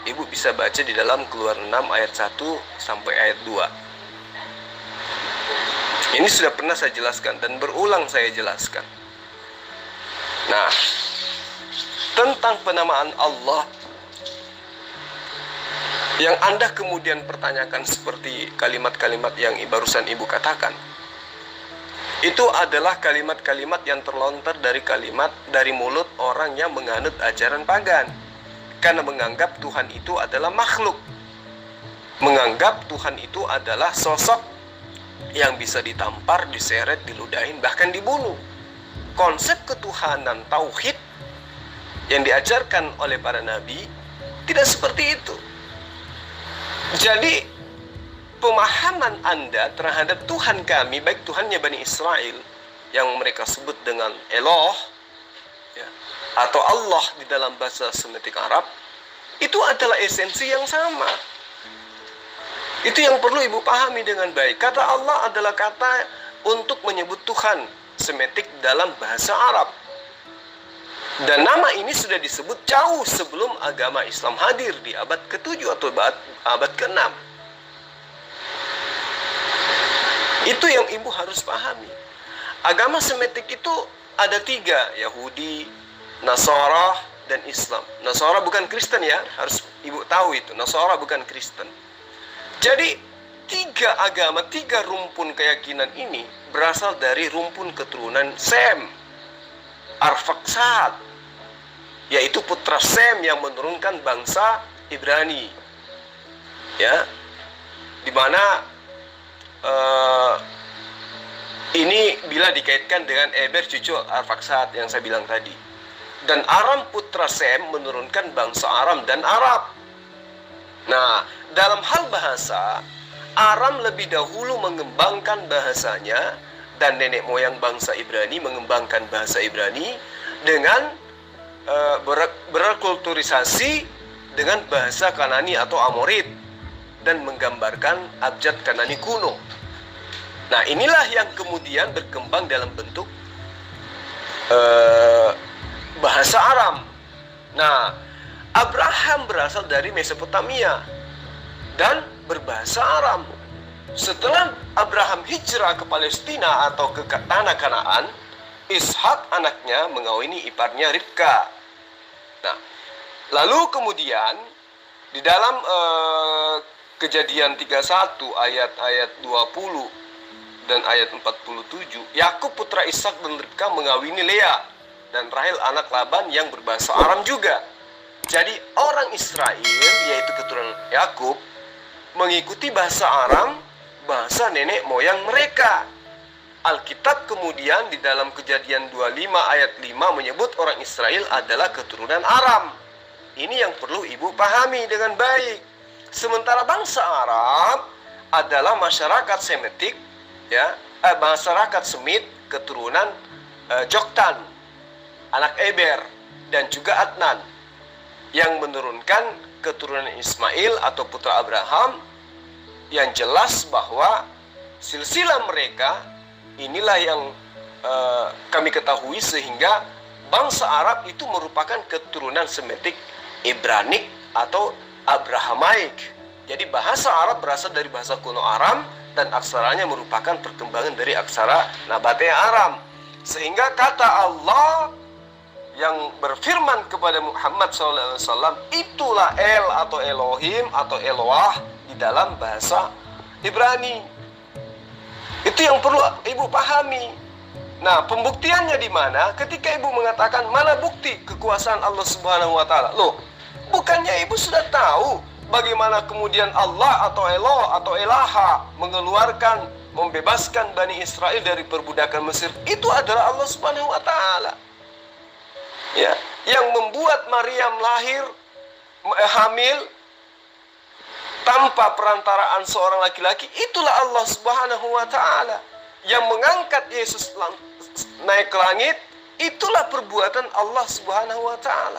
Speaker 3: Ibu bisa baca di dalam Keluaran 6 ayat 1 sampai ayat 2. Ini sudah pernah saya jelaskan dan berulang saya jelaskan. Nah, tentang penamaan Allah yang Anda kemudian pertanyakan seperti kalimat-kalimat yang barusan Ibu katakan, itu adalah kalimat-kalimat yang terlontar dari mulut orang yang menganut ajaran pagan, karena menganggap Tuhan itu adalah makhluk. menganggap Tuhan itu adalah sosok yang bisa ditampar, diseret, diludahin, bahkan dibunuh. Konsep ketuhanan tauhid yang diajarkan oleh para nabi tidak seperti itu. Jadi pemahaman Anda terhadap Tuhan kami, baik Tuhannya Bani Israel yang mereka sebut dengan Eloh, ya, atau Allah di dalam bahasa Semitik Arab, itu adalah esensi yang sama. Itu yang perlu ibu pahami dengan baik. Kata Allah adalah kata untuk menyebut Tuhan Semitik dalam bahasa Arab. Dan nama ini sudah disebut jauh sebelum agama Islam hadir di abad ke-7 atau abad ke-6. Itu yang ibu harus pahami. Agama Semitik itu ada 3, Yahudi, Nasara, dan Islam. Nasara bukan Kristen ya, harus ibu tahu itu. Nasara bukan Kristen. Jadi 3 agama, 3 rumpun keyakinan ini berasal dari rumpun keturunan Sem, Arfaksad, yaitu putra Sem yang menurunkan bangsa Ibrani, ya, dimana ini bila dikaitkan dengan Eber cucu Arfaksad yang saya bilang tadi. Dan Aram putra Sem menurunkan bangsa Aram dan Arab. Nah, dalam hal bahasa, Aram lebih dahulu mengembangkan bahasanya, dan nenek moyang bangsa Ibrani mengembangkan bahasa Ibrani dengan berkulturisasi dengan bahasa Kanani atau Amorid dan menggambarkan abjad Kanani kuno. Nah, inilah yang kemudian berkembang dalam bentuk bahasa Aram. Nah, Abraham berasal dari Mesopotamia dan berbahasa Aram. Setelah Abraham hijrah ke Palestina atau ke tanah Kanaan, Ishak anaknya mengawini iparnya Ribka. Nah, lalu kemudian di dalam Kejadian 31 ayat 20 dan ayat 47, Yakub putra Ishak dan Ribka mengawini Lea dan Rahel anak Laban yang berbahasa Aram juga. Jadi orang Israel, yaitu keturunan Yakub, mengikuti bahasa Aram, bahasa nenek moyang mereka. Alkitab kemudian di dalam Kejadian 25 ayat 5 menyebut orang Israel adalah keturunan Aram. Ini yang perlu ibu pahami dengan baik. Sementara bangsa Arab adalah masyarakat Semitik, ya, masyarakat Semit keturunan Joktan, anak Eber, dan juga Adnan, yang menurunkan keturunan Ismail atau putra Abraham, yang jelas bahwa silsilah mereka inilah yang kami ketahui, sehingga bangsa Arab itu merupakan keturunan Semitik Ibranik atau Abrahamaik. Jadi bahasa Arab berasal dari bahasa kuno Aram, dan aksaranya merupakan perkembangan dari aksara Nabate Aram. Sehingga kata Allah yang berfirman kepada Muhammad SAW, itulah El atau Elohim atau Eloah di dalam bahasa Ibrani. Itu yang perlu ibu pahami. Nah, pembuktiannya di mana? Ketika ibu mengatakan, mana bukti kekuasaan Allah Subhanahu wa Ta'ala? Loh, bukannya ibu sudah tahu bagaimana kemudian Allah atau Eloh atau Elaha mengeluarkan, membebaskan Bani Israel dari perbudakan Mesir? Itu adalah Allah Subhanahu wa Ta'ala, ya, yang membuat Maryam lahir hamil tanpa perantaraan seorang laki-laki. Itulah Allah Subhanahu wa Ta'ala. Yang mengangkat Yesus naik ke langit, itulah perbuatan Allah Subhanahu wa Ta'ala.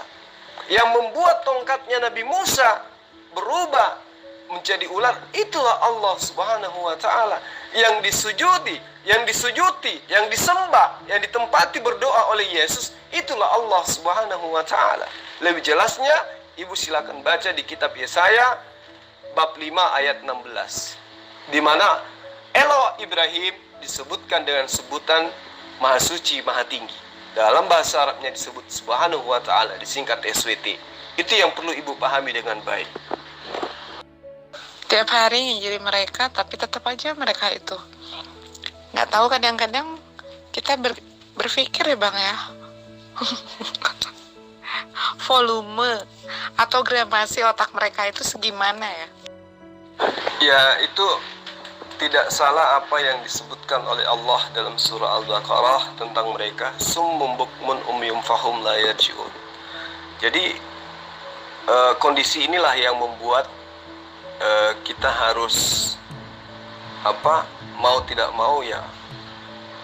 Speaker 3: Yang membuat tongkatnya Nabi Musa berubah menjadi ular, itulah Allah Subhanahu wa Ta'ala. Yang disujuti, yang disembah, yang ditempati berdoa oleh Yesus, itulah Allah Subhanahu wa Ta'ala. Lebih jelasnya ibu silakan baca di kitab Yesaya bab 5 ayat 16, di mana Eloh Ibrahim disebutkan dengan sebutan Maha Suci, Maha Tinggi. Dalam bahasa Arabnya disebut Subhanahu wa Ta'ala, disingkat SWT. Itu yang perlu ibu pahami dengan baik.
Speaker 6: Tiap hari nginjili mereka, tapi tetap aja mereka itu nggak tahu. Kadang-kadang kita berpikir ya bang ya, volume atau gramasi otak mereka itu segimana ya.
Speaker 3: Ya, itu tidak salah apa yang disebutkan oleh Allah dalam surah Al-Baqarah tentang mereka, summum bukmun umyum fahum la yarji'un. Jadi kondisi inilah yang membuat kita harus mau tidak mau ya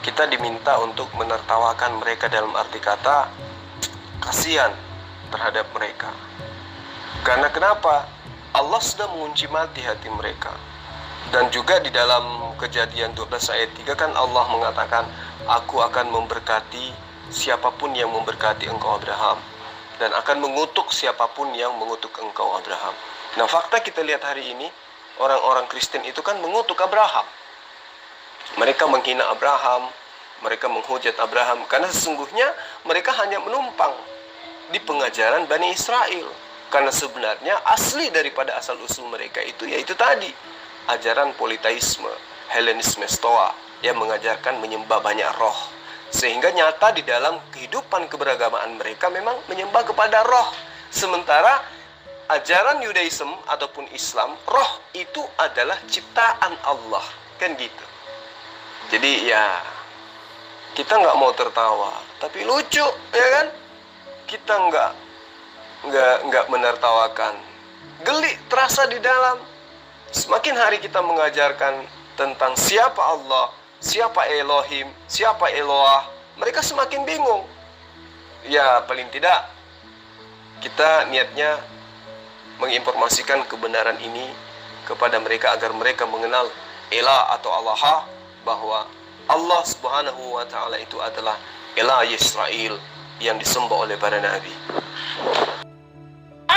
Speaker 3: kita diminta untuk menertawakan mereka, dalam arti kata kasihan terhadap mereka. Karena kenapa? Allah sudah mengunci mati hati mereka. Dan juga di dalam Kejadian 12 ayat 3 kan Allah mengatakan, aku akan memberkati siapapun yang memberkati engkau Abraham, dan akan mengutuk siapapun yang mengutuk engkau Abraham. Nah, fakta kita lihat hari ini, orang-orang Kristen itu kan mengutuk Abraham. Mereka menghina Abraham, mereka menghujat Abraham, karena sesungguhnya mereka hanya menumpang di pengajaran Bani Israel. Karena sebenarnya asli daripada asal-usul mereka itu yaitu tadi, ajaran politeisme, Helenisme Stoa, yang mengajarkan menyembah banyak roh. Sehingga nyata di dalam kehidupan keberagamaan mereka memang menyembah kepada roh. Sementara ajaran Yudaism ataupun Islam, roh itu adalah ciptaan Allah. Kan gitu. Jadi ya, kita nggak mau tertawa, tapi lucu, ya kan? Kita nggak menertawakan. Geli terasa di dalam. Semakin hari kita mengajarkan tentang siapa Allah, siapa Elohim, siapa Eloah, mereka semakin bingung. Ya, paling tidak kita niatnya menginformasikan kebenaran ini kepada mereka agar mereka mengenal Elah atau Allah, bahwa Allah Subhanahu wa Ta'ala itu adalah Elah Yisrael yang disembah oleh para nabi.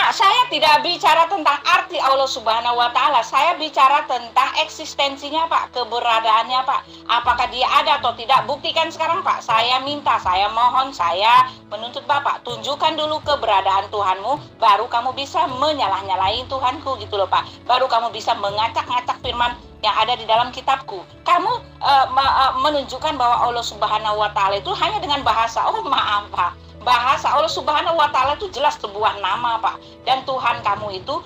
Speaker 2: Saya tidak bicara tentang arti Allah Subhanahu wa Ta'ala. Saya bicara tentang eksistensinya, Pak, keberadaannya, Pak. Apakah dia ada atau tidak? Buktikan sekarang, Pak. Saya minta, saya mohon, saya menuntut Bapak, tunjukkan dulu keberadaan Tuhanmu, baru kamu bisa menyalah-nyalahin Tuhanku, gitu loh, Pak. Baru kamu bisa mengacak-ngacak firman yang ada di dalam kitabku. Kamu menunjukkan bahwa Allah Subhanahu wa Ta'ala itu hanya dengan bahasa, oh maaf, Pak, bahasa Allah Subhanahu wa Ta'ala itu jelas sebuah nama, Pak. Dan Tuhan kamu itu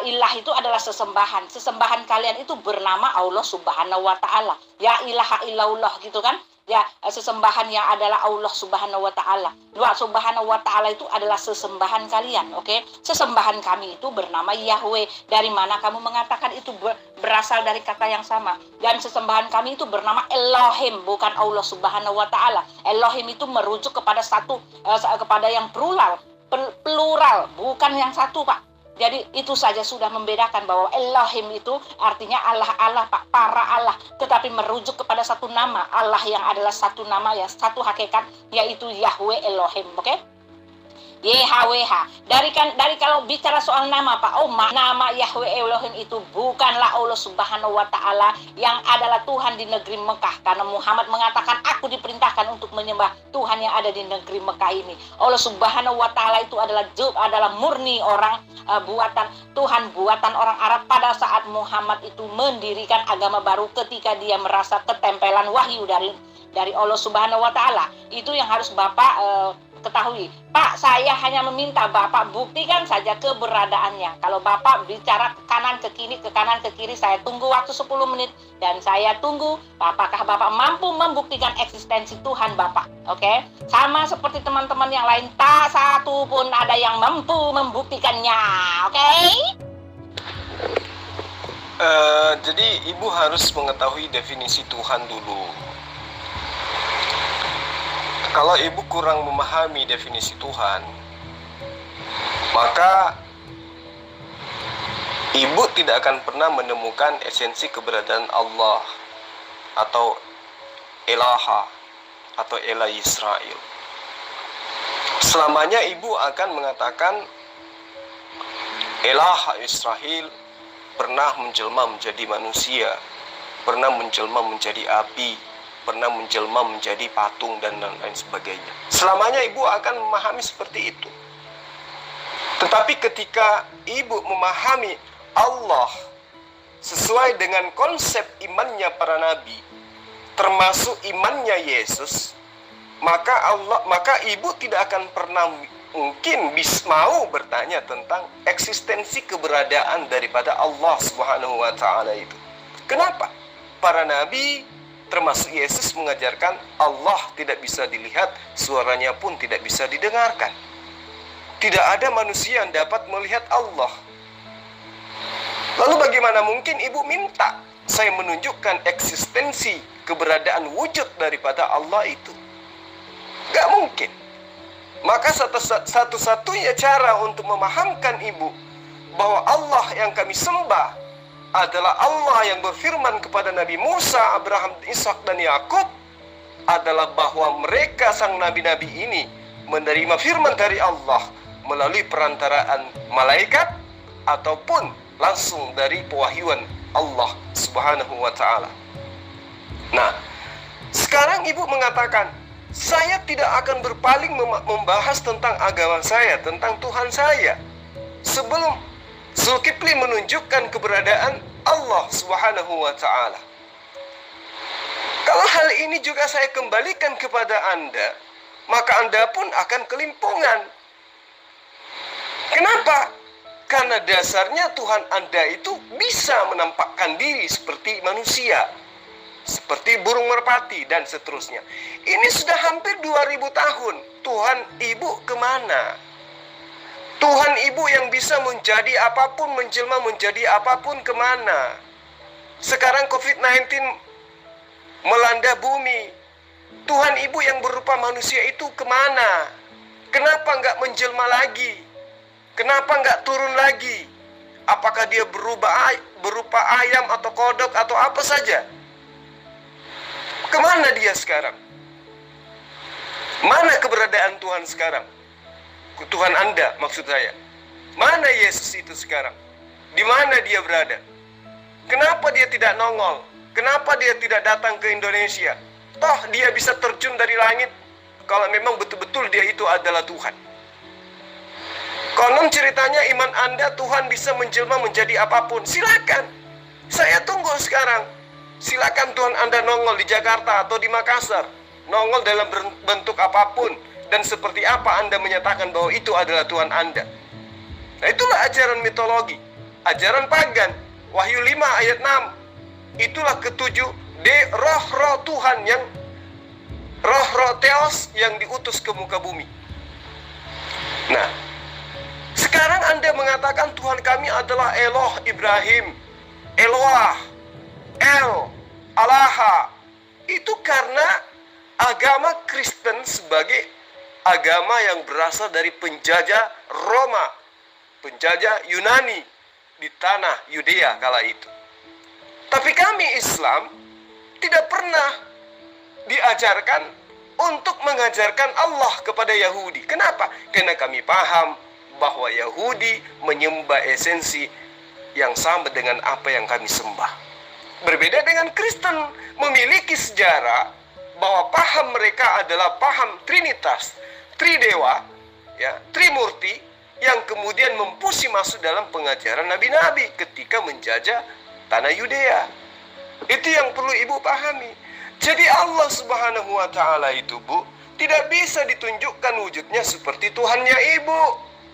Speaker 2: ilah itu adalah sesembahan. Sesembahan kalian itu bernama Allah Subhanahu wa Ta'ala. Ya ilaha illallah, gitu kan? Ya, sesembahan yang adalah Allah Subhanahu wa Ta'ala. Allah Subhanahu wa Ta'ala itu adalah sesembahan kalian, oke? Sesembahan kami itu bernama Yahweh. Dari mana kamu mengatakan itu berasal dari kata yang sama? Dan sesembahan kami itu bernama Elohim, bukan Allah Subhanahu wa Ta'ala. Elohim itu merujuk kepada kepada yang plural, bukan yang satu, Pak. Jadi itu saja sudah membedakan bahwa Elohim itu artinya Allah-Allah, Pak, para Allah, tetapi merujuk kepada satu nama, Allah yang adalah satu nama, yang satu hakikat, yaitu Yahweh Elohim, oke? YHWH. Dari kalau bicara soal nama, Pak, nama Yahweh Elohim itu bukanlah Allah Subhanahu wa Ta'ala yang adalah Tuhan di negeri Mekah, karena Muhammad mengatakan, aku diperintahkan untuk menyembah Tuhan yang ada di negeri Mekah ini. Allah Subhanahu wa Ta'ala itu adalah murni orang buatan Tuhan, buatan orang Arab pada saat Muhammad itu mendirikan agama baru, ketika dia merasa ketempelan wahyu dari Allah Subhanahu wa Ta'ala. Itu yang harus Bapak ketahui. Pak, saya hanya meminta Bapak buktikan saja keberadaannya. Kalau Bapak bicara ke kanan ke kiri, saya tunggu waktu 10 menit dan saya tunggu apakah Bapak mampu membuktikan eksistensi Tuhan Bapak. Oke? Sama seperti teman-teman yang lain, tak satu pun ada yang mampu membuktikannya. Oke?
Speaker 3: Jadi Ibu harus mengetahui definisi Tuhan dulu. Kalau Ibu kurang memahami definisi Tuhan, maka Ibu tidak akan pernah menemukan esensi keberadaan Allah atau Elaha atau Elah Yisrael. Selamanya Ibu akan mengatakan Elah Yisrael pernah menjelma menjadi manusia, pernah menjelma menjadi api, pernah menjelma menjadi patung dan lain sebagainya. Selamanya Ibu akan memahami seperti itu. Tetapi ketika Ibu memahami Allah sesuai dengan konsep imannya para nabi, termasuk imannya Yesus, maka ibu tidak akan pernah mungkin mau bertanya tentang eksistensi keberadaan daripada Allah Subhanahu wa taala itu. Kenapa? Para nabi termasuk Yesus mengajarkan Allah tidak bisa dilihat, suaranya pun tidak bisa didengarkan. Tidak ada manusia yang dapat melihat Allah. Lalu bagaimana mungkin ibu minta saya menunjukkan eksistensi keberadaan wujud daripada Allah itu? Gak mungkin. Maka satu-satunya cara untuk memahamkan ibu bahwa Allah yang kami sembah adalah Allah yang berfirman kepada Nabi Musa, Abraham, Ishak dan Yakub, adalah bahwa mereka sang nabi-nabi ini menerima firman dari Allah melalui perantaraan malaikat ataupun langsung dari pewahyuan Allah Subhanahu wa taala. Nah, sekarang ibu mengatakan, saya tidak akan berpaling membahas tentang agama saya, tentang Tuhan saya, sebelum Zulkifli menunjukkan keberadaan Allah Subhanahu wa taala. Kalau hal ini juga saya kembalikan kepada Anda, maka Anda pun akan kelimpungan. Kenapa? Karena dasarnya Tuhan Anda itu bisa menampakkan diri seperti manusia, seperti burung merpati dan seterusnya. Ini sudah hampir 2000 tahun. Tuhan ibu kemana? Tuhan ibu yang bisa menjadi apapun, menjelma menjadi apapun kemana? Sekarang COVID-19 melanda bumi. Tuhan ibu yang berupa manusia itu kemana? Kenapa nggak menjelma lagi? Kenapa nggak turun lagi? Apakah dia berupa ayam atau kodok atau apa saja? Kemana dia sekarang? Mana keberadaan Tuhan sekarang? Tuhan Anda maksud saya. Mana Yesus itu sekarang? Di mana dia berada? Kenapa dia tidak nongol? Kenapa dia tidak datang ke Indonesia? Toh dia bisa terjun dari langit kalau memang betul-betul dia itu adalah Tuhan. Konon ceritanya iman Anda Tuhan bisa menjelma menjadi apapun. Silakan. Saya tunggu sekarang. Silakan Tuhan Anda nongol di Jakarta atau di Makassar. Nongol dalam bentuk apapun. Dan seperti apa Anda menyatakan bahwa itu adalah Tuhan Anda. Nah, itulah ajaran mitologi, ajaran pagan. Wahyu 5 ayat 6. Itulah ketujuh roh-roh Tuhan yang roh-roh Theos yang diutus ke muka bumi. Nah, sekarang Anda mengatakan Tuhan kami adalah Eloh Ibrahim, Eloah, Alaha. Itu karena agama Kristen sebagai agama yang berasal dari penjajah Roma, penjajah Yunani di tanah Yudea kala itu. Tapi kami Islam tidak pernah diajarkan untuk mengajarkan Allah kepada Yahudi. Kenapa? Karena kami paham bahwa Yahudi menyembah esensi yang sama dengan apa yang kami sembah. Berbeda dengan Kristen, memiliki sejarah bahwa paham mereka adalah paham Trinitas, Tridewa, ya, Trimurti, yang kemudian mempusi masuk dalam pengajaran nabi-nabi ketika menjajah tanah Yudea. Itu yang perlu ibu pahami. Jadi Allah Subhanahu wa taala itu, Bu, tidak bisa ditunjukkan wujudnya seperti Tuhannya ibu,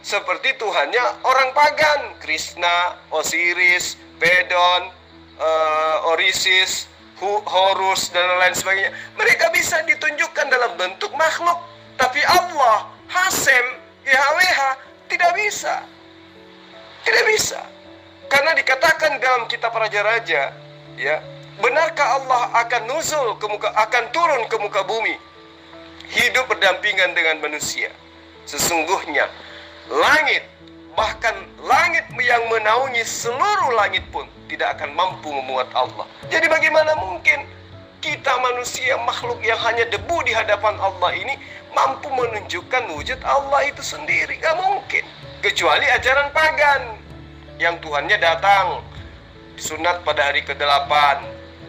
Speaker 3: seperti Tuhannya orang pagan, Krishna, Osiris, Vedon, Orisis, Horus dan lain sebagainya. Mereka bisa ditunjukkan dalam bentuk makhluk. Tapi Allah, Hasem, YHWH tidak bisa. Tidak bisa. Karena dikatakan dalam kitab Raja-Raja, ya, benarkah Allah akan turun ke muka bumi, hidup berdampingan dengan manusia? Sesungguhnya langit, bahkan langit yang menaungi seluruh langit pun tidak akan mampu memuat Allah. Jadi bagaimana mungkin kita manusia makhluk yang hanya debu di hadapan Allah ini mampu menunjukkan wujud Allah itu sendiri? Gak mungkin. Kecuali ajaran pagan yang Tuhannya datang, disunat pada hari ke-8,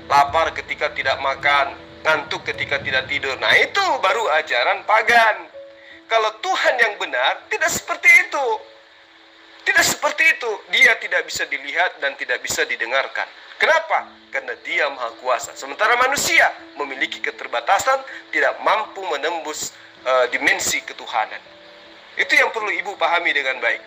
Speaker 3: lapar ketika tidak makan, ngantuk ketika tidak tidur. Nah, itu baru ajaran pagan. Kalau Tuhan yang benar tidak seperti itu. Tidak seperti itu. Dia tidak bisa dilihat dan tidak bisa didengarkan. Kenapa? Karena Dia Maha Kuasa. Sementara manusia memiliki keterbatasan, tidak mampu menembus dimensi ketuhanan. Itu yang perlu ibu pahami dengan baik.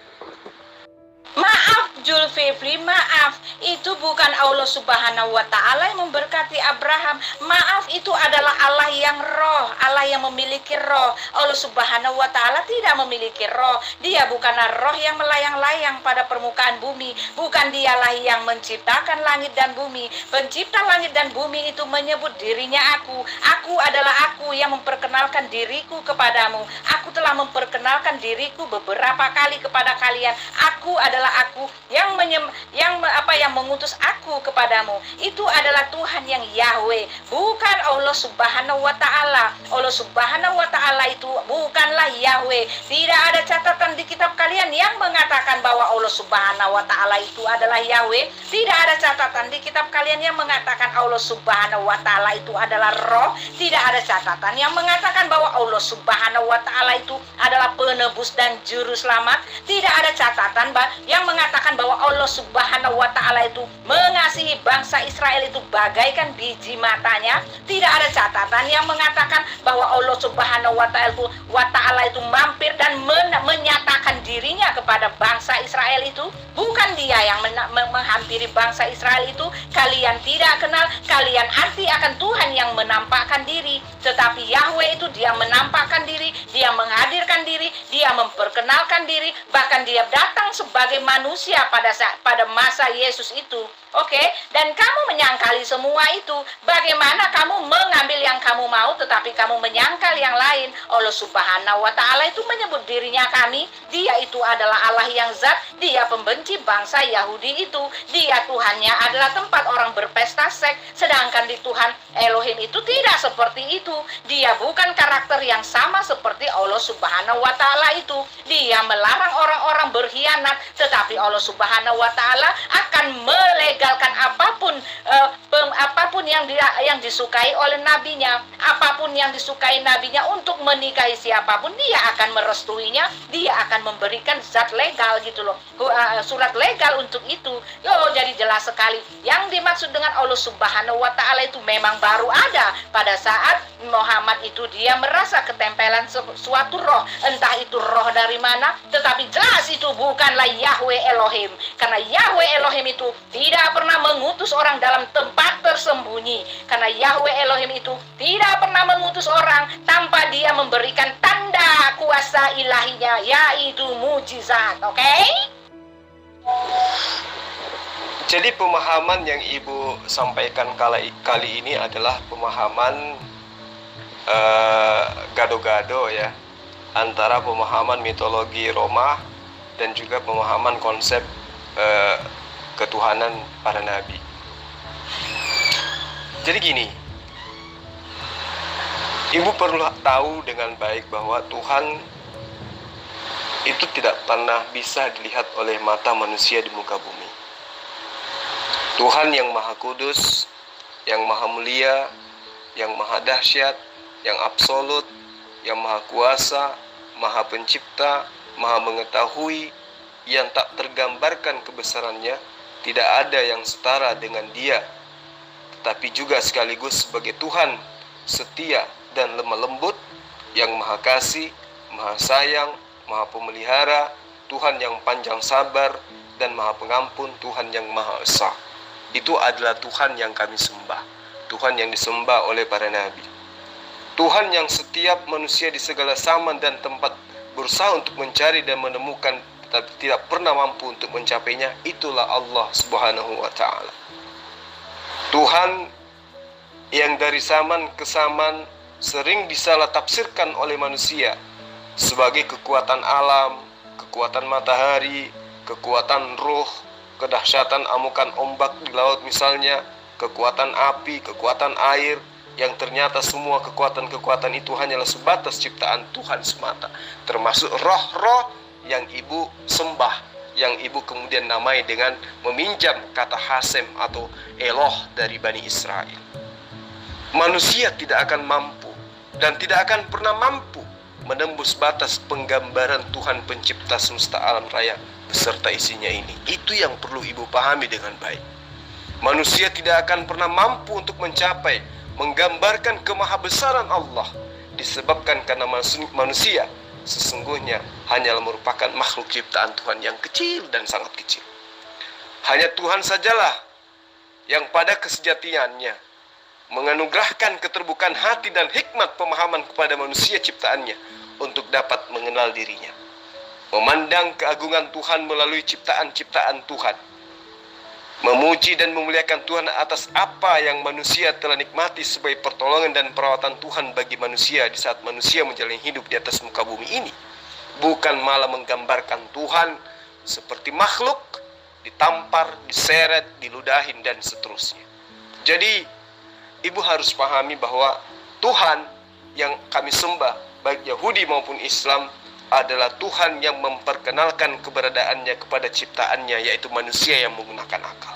Speaker 2: Maaf Zulkifli, maaf. Itu bukan Allah Subhanahu wa Ta'ala yang memberkati Abraham. Maaf, itu adalah Allah yang roh, Allah yang memiliki roh. Allah Subhanahu wa Ta'ala tidak memiliki roh. Dia bukanlah roh yang melayang-layang pada permukaan bumi. Bukan dialah yang menciptakan langit dan bumi. Pencipta langit dan bumi itu menyebut dirinya aku. Aku adalah aku yang memperkenalkan diriku kepadamu. Aku telah memperkenalkan diriku beberapa kali kepada kalian. Aku adalah aku yang mengutus aku kepadamu. Itu adalah Tuhan yang Yahweh, bukan Allah Subhanahu wa Ta'ala. Allah Subhanahu wa Ta'ala itu bukanlah Yahweh. Tidak ada catatan di kitab kalian yang mengatakan bahwa Allah Subhanahu wa Ta'ala itu adalah Yahweh. Tidak ada catatan di kitab kalian yang mengatakan Allah Subhanahu wa Ta'ala itu adalah roh. Tidak ada catatan yang mengatakan bahwa Allah Subhanahu wa Ta'ala itu adalah penebus dan juru selamat. Tidak ada catatan yang mengatakan bahwa Allah Subhanahu wa Ta'ala itu mengasihi bangsa Israel itu bagaikan biji matanya. Tidak ada catatan yang mengatakan bahwa Allah Subhanahu wa Ta'ala itu mampir dan menyatakan dirinya kepada bangsa Israel itu. Bukan Dia yang menghampiri bangsa Israel itu. Kalian tidak kenal, kalian arti akan Tuhan yang menampakkan diri. Tetapi Yahweh itu Dia menampakkan diri, Dia menghadirkan diri, Dia memperkenalkan diri. Bahkan Dia datang sebagai manusia pada masa Yesus itu. Oke, dan kamu menyangkali semua itu. Bagaimana kamu mengambil yang kamu mau tetapi kamu menyangkal yang lain? Allah Subhanahu wa Ta'ala itu menyebut dirinya kami. Dia itu adalah Allah yang zat. Dia pembenci bangsa Yahudi itu. Dia Tuhannya adalah tempat orang berpesta seks. Sedangkan di Tuhan Elohim itu tidak seperti itu. Dia bukan karakter yang sama seperti Allah Subhanahu wa Ta'ala itu. Dia melarang orang-orang berkhianat, tetapi Allah Subhanahu wa Ta'ala akan melegalkan apapun yang disukai oleh nabinya, apapun yang disukai nabinya untuk menikahi siapapun, Dia akan merestuinya. Dia akan memberikan zat legal gitu loh, surat legal untuk itu. Jadi jelas sekali yang dimaksud dengan Allah Subhanahu wa Ta'ala itu memang baru ada pada saat Muhammad itu dia merasa ketempelan suatu roh, entah itu roh dari mana, tetapi jelas itu bukanlah Yahweh Elohim. Karena Yahweh Elohim itu tidak pernah mengutus orang dalam tempat tersembunyi. Karena Yahweh Elohim itu tidak pernah mengutus orang tanpa Dia memberikan tanda kuasa ilahinya, yaitu mujizat. Oke?
Speaker 3: Jadi pemahaman yang ibu sampaikan kali ini adalah pemahaman gado-gado ya, antara pemahaman mitologi Roma dan juga pemahaman konsep ketuhanan para nabi. Jadi gini, ibu perlu tahu dengan baik bahwa Tuhan itu tidak pernah bisa dilihat oleh mata manusia di muka bumi. Tuhan yang maha kudus, yang maha mulia, yang maha dahsyat, yang absolut, yang maha kuasa, maha pencipta, maha mengetahui, yang tak tergambarkan kebesarannya, tidak ada yang setara dengan Dia. Tetapi juga sekaligus sebagai Tuhan setia dan lemah lembut, yang maha kasih, maha sayang, maha pemelihara, Tuhan yang panjang sabar, dan maha pengampun, Tuhan yang maha esa. Itu adalah Tuhan yang kami sembah, Tuhan yang disembah oleh para nabi. Tuhan yang setiap manusia di segala zaman dan tempat berusaha untuk mencari dan menemukan, tapi tidak pernah mampu untuk mencapainya. Itulah Allah Subhanahu wa Ta'ala. Tuhan yang dari zaman ke zaman sering disalah tafsirkan oleh manusia sebagai kekuatan alam, kekuatan matahari, kekuatan roh, kedahsyatan amukan ombak di laut misalnya, kekuatan api, kekuatan air, yang ternyata semua kekuatan-kekuatan itu hanyalah sebatas ciptaan Tuhan semata, termasuk roh-roh yang ibu sembah, yang ibu kemudian namai dengan meminjam kata Hasem atau Eloh dari Bani Israel. Manusia tidak akan mampu dan tidak akan pernah mampu menembus batas penggambaran Tuhan pencipta semesta alam raya beserta isinya ini. Itu yang perlu ibu pahami dengan baik. Manusia tidak akan pernah mampu untuk mencapai, menggambarkan kemahabesaran Allah, disebabkan karena manusia sesungguhnya hanyalah merupakan makhluk ciptaan Tuhan yang kecil dan sangat kecil. Hanya Tuhan sajalah yang pada kesejatiannya menganugerahkan keterbukaan hati dan hikmat pemahaman kepada manusia ciptaannya untuk dapat mengenal dirinya, memandang keagungan Tuhan melalui ciptaan-ciptaan Tuhan, memuji dan memuliakan Tuhan atas apa yang manusia telah nikmati sebagai pertolongan dan perawatan Tuhan bagi manusia di saat manusia menjalani hidup di atas muka bumi ini, bukan malah menggambarkan Tuhan seperti makhluk ditampar, diseret, diludahin, dan seterusnya. Jadi, ibu harus pahami bahwa Tuhan yang kami sembah, baik Yahudi maupun Islam, adalah Tuhan yang memperkenalkan keberadaannya kepada ciptaannya, yaitu manusia yang menggunakan akal.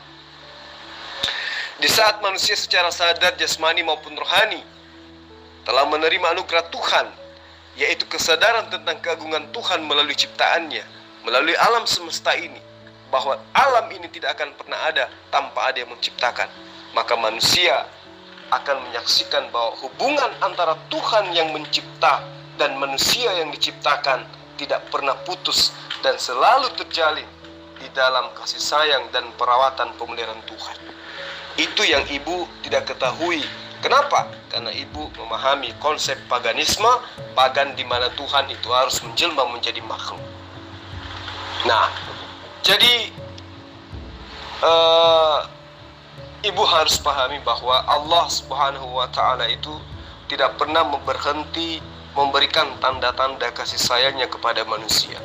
Speaker 3: Di saat manusia secara sadar jasmani maupun rohani telah menerima anugerah Tuhan, yaitu kesadaran tentang keagungan Tuhan melalui ciptaannya, melalui alam semesta ini, bahwa alam ini tidak akan pernah ada tanpa ada yang menciptakan, maka manusia akan menyaksikan bahwa hubungan antara Tuhan yang mencipta dan manusia yang diciptakan tidak pernah putus dan selalu terjalin di dalam kasih sayang dan perawatan pemeliharaan Tuhan. Itu yang ibu tidak ketahui. Kenapa? Karena ibu memahami konsep paganisme, pagan di mana Tuhan itu harus menjelma menjadi makhluk. Nah, jadi ibu harus pahami bahwa Allah Subhanahu wa Ta'ala itu tidak pernah berhenti memberikan tanda-tanda kasih sayangnya kepada manusia,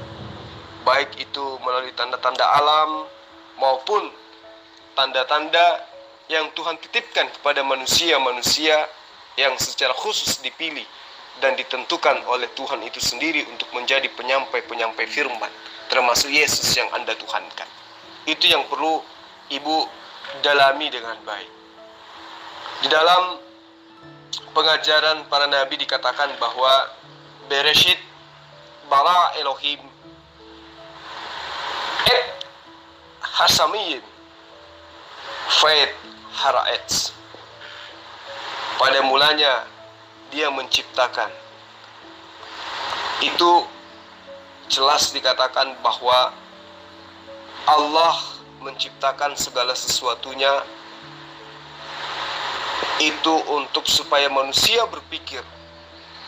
Speaker 3: baik itu melalui tanda-tanda alam maupun tanda-tanda yang Tuhan titipkan kepada manusia-manusia yang secara khusus dipilih dan ditentukan oleh Tuhan itu sendiri untuk menjadi penyampai-penyampai firman, termasuk Yesus yang Anda Tuhankan. Itu yang perlu ibu dalami dengan baik. Di dalam pengajaran para nabi dikatakan bahwa Bereshit bara Elohim et hasamiyim fait haraetz. Pada mulanya dia menciptakan. Itu jelas dikatakan bahwa Allah menciptakan segala sesuatunya itu untuk supaya manusia berpikir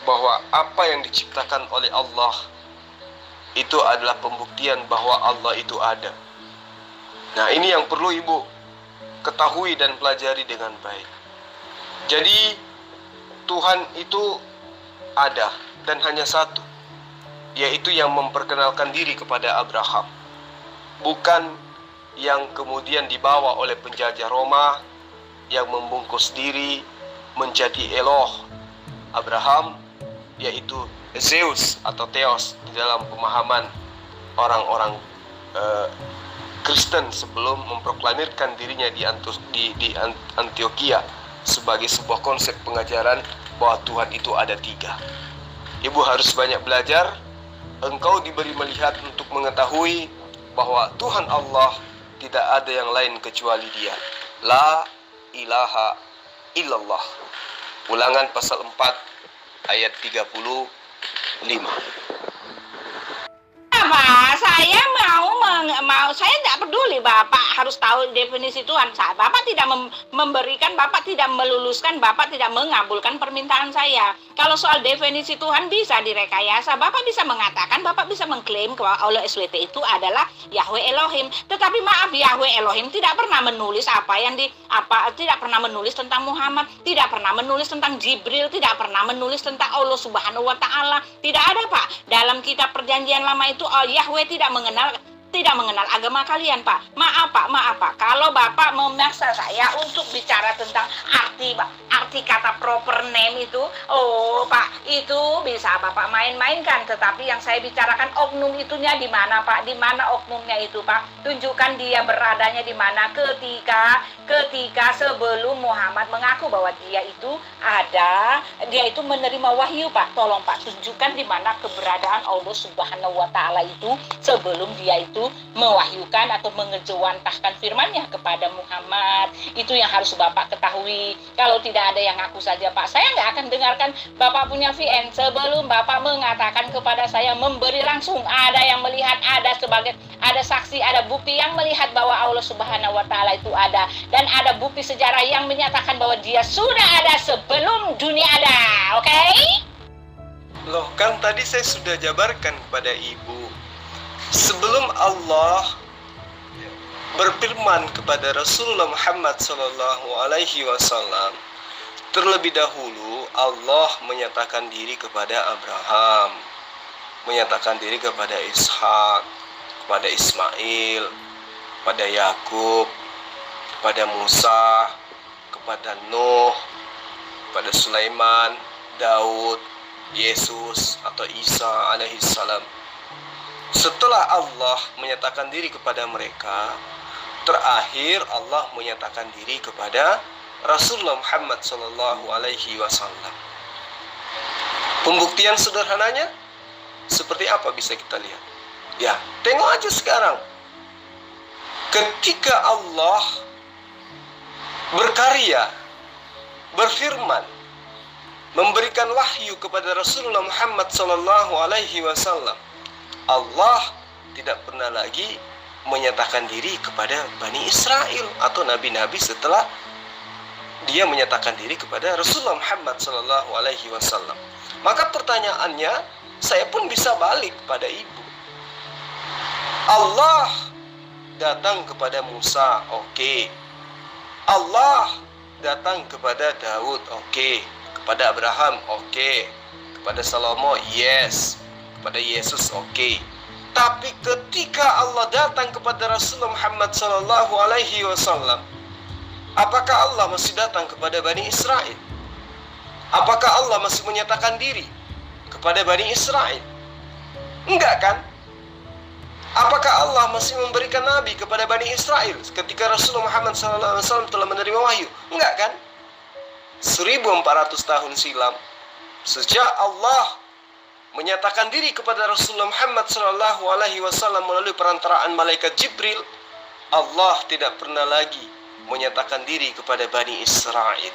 Speaker 3: bahwa apa yang diciptakan oleh Allah itu adalah pembuktian bahwa Allah itu ada. Nah, ini yang perlu ibu ketahui dan pelajari dengan baik. Jadi Tuhan itu ada dan hanya satu, yaitu yang memperkenalkan diri kepada Abraham, bukan yang kemudian dibawa oleh penjajah Roma yang membungkus diri menjadi Eloh Abraham, yaitu Zeus atau Theos di dalam pemahaman orang-orang Kristen sebelum memproklamirkan dirinya di Antioquia sebagai sebuah konsep pengajaran bahwa Tuhan itu ada tiga. Ibu harus banyak belajar. Engkau diberi melihat untuk mengetahui bahwa Tuhan Allah tidak ada yang lain kecuali Dia. La ilaha illallah. Ulangan pasal 4 ayat 35.
Speaker 2: Apa? Saya saya tidak peduli Bapak harus tahu definisi Tuhan. Bapak tidak memberikan, Bapak tidak meluluskan, Bapak tidak mengabulkan permintaan saya. Kalau soal definisi Tuhan bisa direkayasa, Bapak bisa mengatakan, Bapak bisa mengklaim bahwa Allah SWT itu adalah Yahweh Elohim. Tetapi maaf, Yahweh Elohim tidak pernah menulis tidak pernah menulis tentang Muhammad, tidak pernah menulis tentang Jibril, tidak pernah menulis tentang Allah Subhanahu wa Ta'ala. Tidak ada, Pak. Dalam kitab Perjanjian Lama itu Yahweh tidak mengenal agama kalian, Pak. Maaf Pak. Kalau Bapak memaksa saya untuk bicara tentang arti mengerti kata proper name itu, oh Pak, itu bisa Bapak main-mainkan. Tetapi yang saya bicarakan oknum itunya di mana Pak? Di mana oknumnya itu Pak? Tunjukkan dia beradanya di mana ketika sebelum Muhammad mengaku bahwa dia itu menerima wahyu Pak. Tolong Pak, tunjukkan di mana keberadaan Allah Subhanahu wa Ta'ala itu sebelum dia itu mewahyukan atau mengejawantahkan firman-Nya kepada Muhammad. Itu yang harus Bapak ketahui. Kalau tidak ada yang ngaku saja Pak, saya nggak akan dengarkan Bapak punya VN sebelum Bapak mengatakan kepada saya, memberi langsung ada yang melihat, ada saksi, ada bukti yang melihat bahwa Allah Subhanahu wa Ta'ala itu ada, dan ada bukti sejarah yang menyatakan bahwa dia sudah ada sebelum dunia ada. Oke?
Speaker 3: Loh, kan tadi saya sudah jabarkan kepada Ibu. Sebelum Allah berfirman kepada Rasulullah Muhammad SAW, terlebih dahulu Allah menyatakan diri kepada Abraham, menyatakan diri kepada Ishak, kepada Ismail, kepada Yakub, kepada Musa, kepada Nuh, kepada Sulaiman, Daud, Yesus atau Isa alaihissalam. Setelah Allah menyatakan diri kepada mereka, terakhir Allah menyatakan diri kepada Rasulullah Muhammad SAW. Pembuktian sederhananya seperti apa bisa kita lihat? Ya, tengok aja sekarang. Ketika Allah berkarya, berfirman, memberikan wahyu kepada Rasulullah Muhammad SAW, Allah tidak pernah lagi menyatakan diri kepada Bani Israel atau nabi-nabi setelah dia menyatakan diri kepada Rasulullah Muhammad SAW. Maka pertanyaannya, saya pun bisa balik kepada Ibu. Allah datang kepada Musa, oke. Allah datang kepada Daud, oke. Kepada Abraham, oke. Kepada Salomo, yes. Kepada Yesus, oke. Tapi ketika Allah datang kepada Rasulullah Muhammad SAW, apakah Allah masih datang kepada Bani Israel? Apakah Allah masih menyatakan diri kepada Bani Israel? Enggak kan? Apakah Allah masih memberikan nabi kepada Bani Israel ketika Rasulullah Muhammad SAW telah menerima wahyu? Enggak kan? 1400 tahun silam, sejak Allah menyatakan diri kepada Rasulullah Muhammad SAW melalui perantaraan malaikat Jibril, Allah tidak pernah lagi menyatakan diri kepada Bani Israel.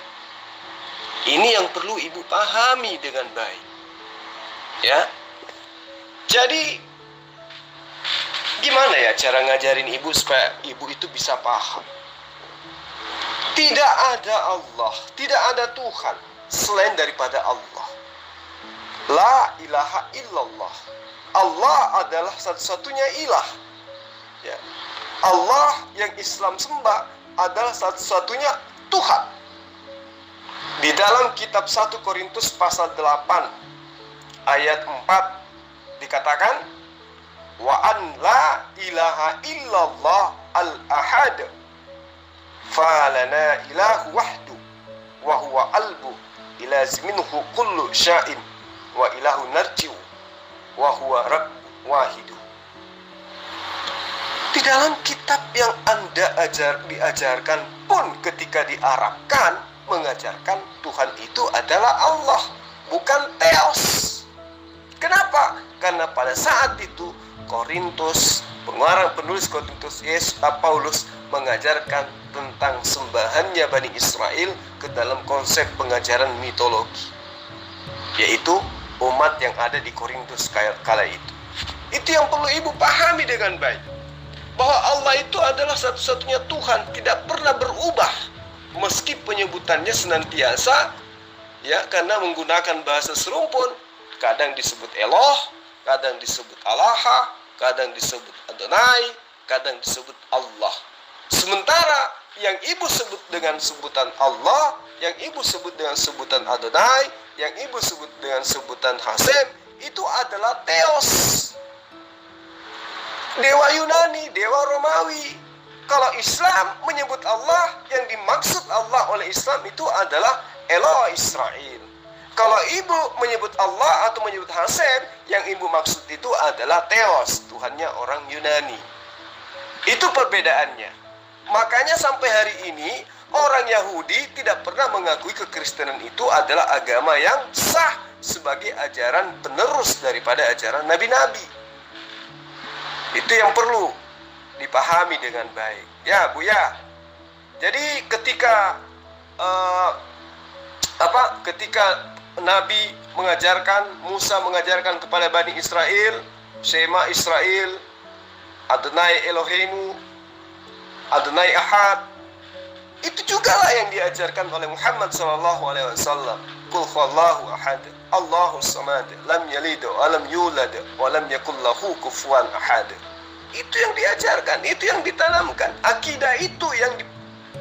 Speaker 3: Ini yang perlu Ibu pahami dengan baik. Ya. Jadi gimana ya cara ngajarin Ibu supaya Ibu itu bisa paham? Tidak ada Allah, tidak ada Tuhan selain daripada Allah. La ilaha illallah. Allah adalah satu-satunya ilah. Ya. Allah yang Islam sembah adalah satu-satunya Tuhan. Di dalam kitab 1 Korintus pasal 8 ayat 4 dikatakan, wa an la ilaha illallah al-ahad falana ilahu wahdu wa huwa albu ilaziminhu kullu sya'in wa ilahu narjiu wa huwa rabb wahidu. Di dalam kitab yang Anda diajarkan pun ketika di Arabkan mengajarkan Tuhan itu adalah Allah, bukan Theos. Kenapa? Karena pada saat itu Korintus, penulis Korintus Paulus mengajarkan tentang sembahannya Bani Israel ke dalam konsep pengajaran mitologi, yaitu umat yang ada di Korintus kala itu. Itu yang perlu Ibu pahami dengan baik, bahwa Allah itu adalah satu-satunya Tuhan, tidak pernah berubah meski penyebutannya senantiasa ya karena menggunakan bahasa serumpun, kadang disebut Eloh, kadang disebut Allah, kadang disebut Adonai, kadang disebut Allah. Sementara yang Ibu sebut dengan sebutan Allah, yang Ibu sebut dengan sebutan Adonai, yang Ibu sebut dengan sebutan Hasem, itu adalah Theos, dewa Yunani, dewa Romawi. Kalau Islam menyebut Allah, yang dimaksud Allah oleh Islam itu adalah Elo Israel. Kalau ibu menyebut Allah atau menyebut Hasem, yang ibu maksud itu adalah Theos, Tuhannya orang Yunani. Itu perbedaannya. Makanya sampai hari ini orang Yahudi tidak pernah mengakui kekristenan itu adalah agama yang sah sebagai ajaran penerus daripada ajaran nabi-nabi. Itu yang perlu dipahami dengan baik. Ya, Bu ya. Jadi ketika ketika Nabi mengajarkan, Musa mengajarkan kepada Bani Israel, Shema Israel, Adonai Eloheinu, Adonai Ahad, itu juga lah yang diajarkan oleh Muhammad SAW. Qul huwallahu ahad, Allahus samad, lam yalid wa lam yulad wa lam yakul lahu kufuwan ahad. Itu yang diajarkan, itu yang ditanamkan. Akidah itu yang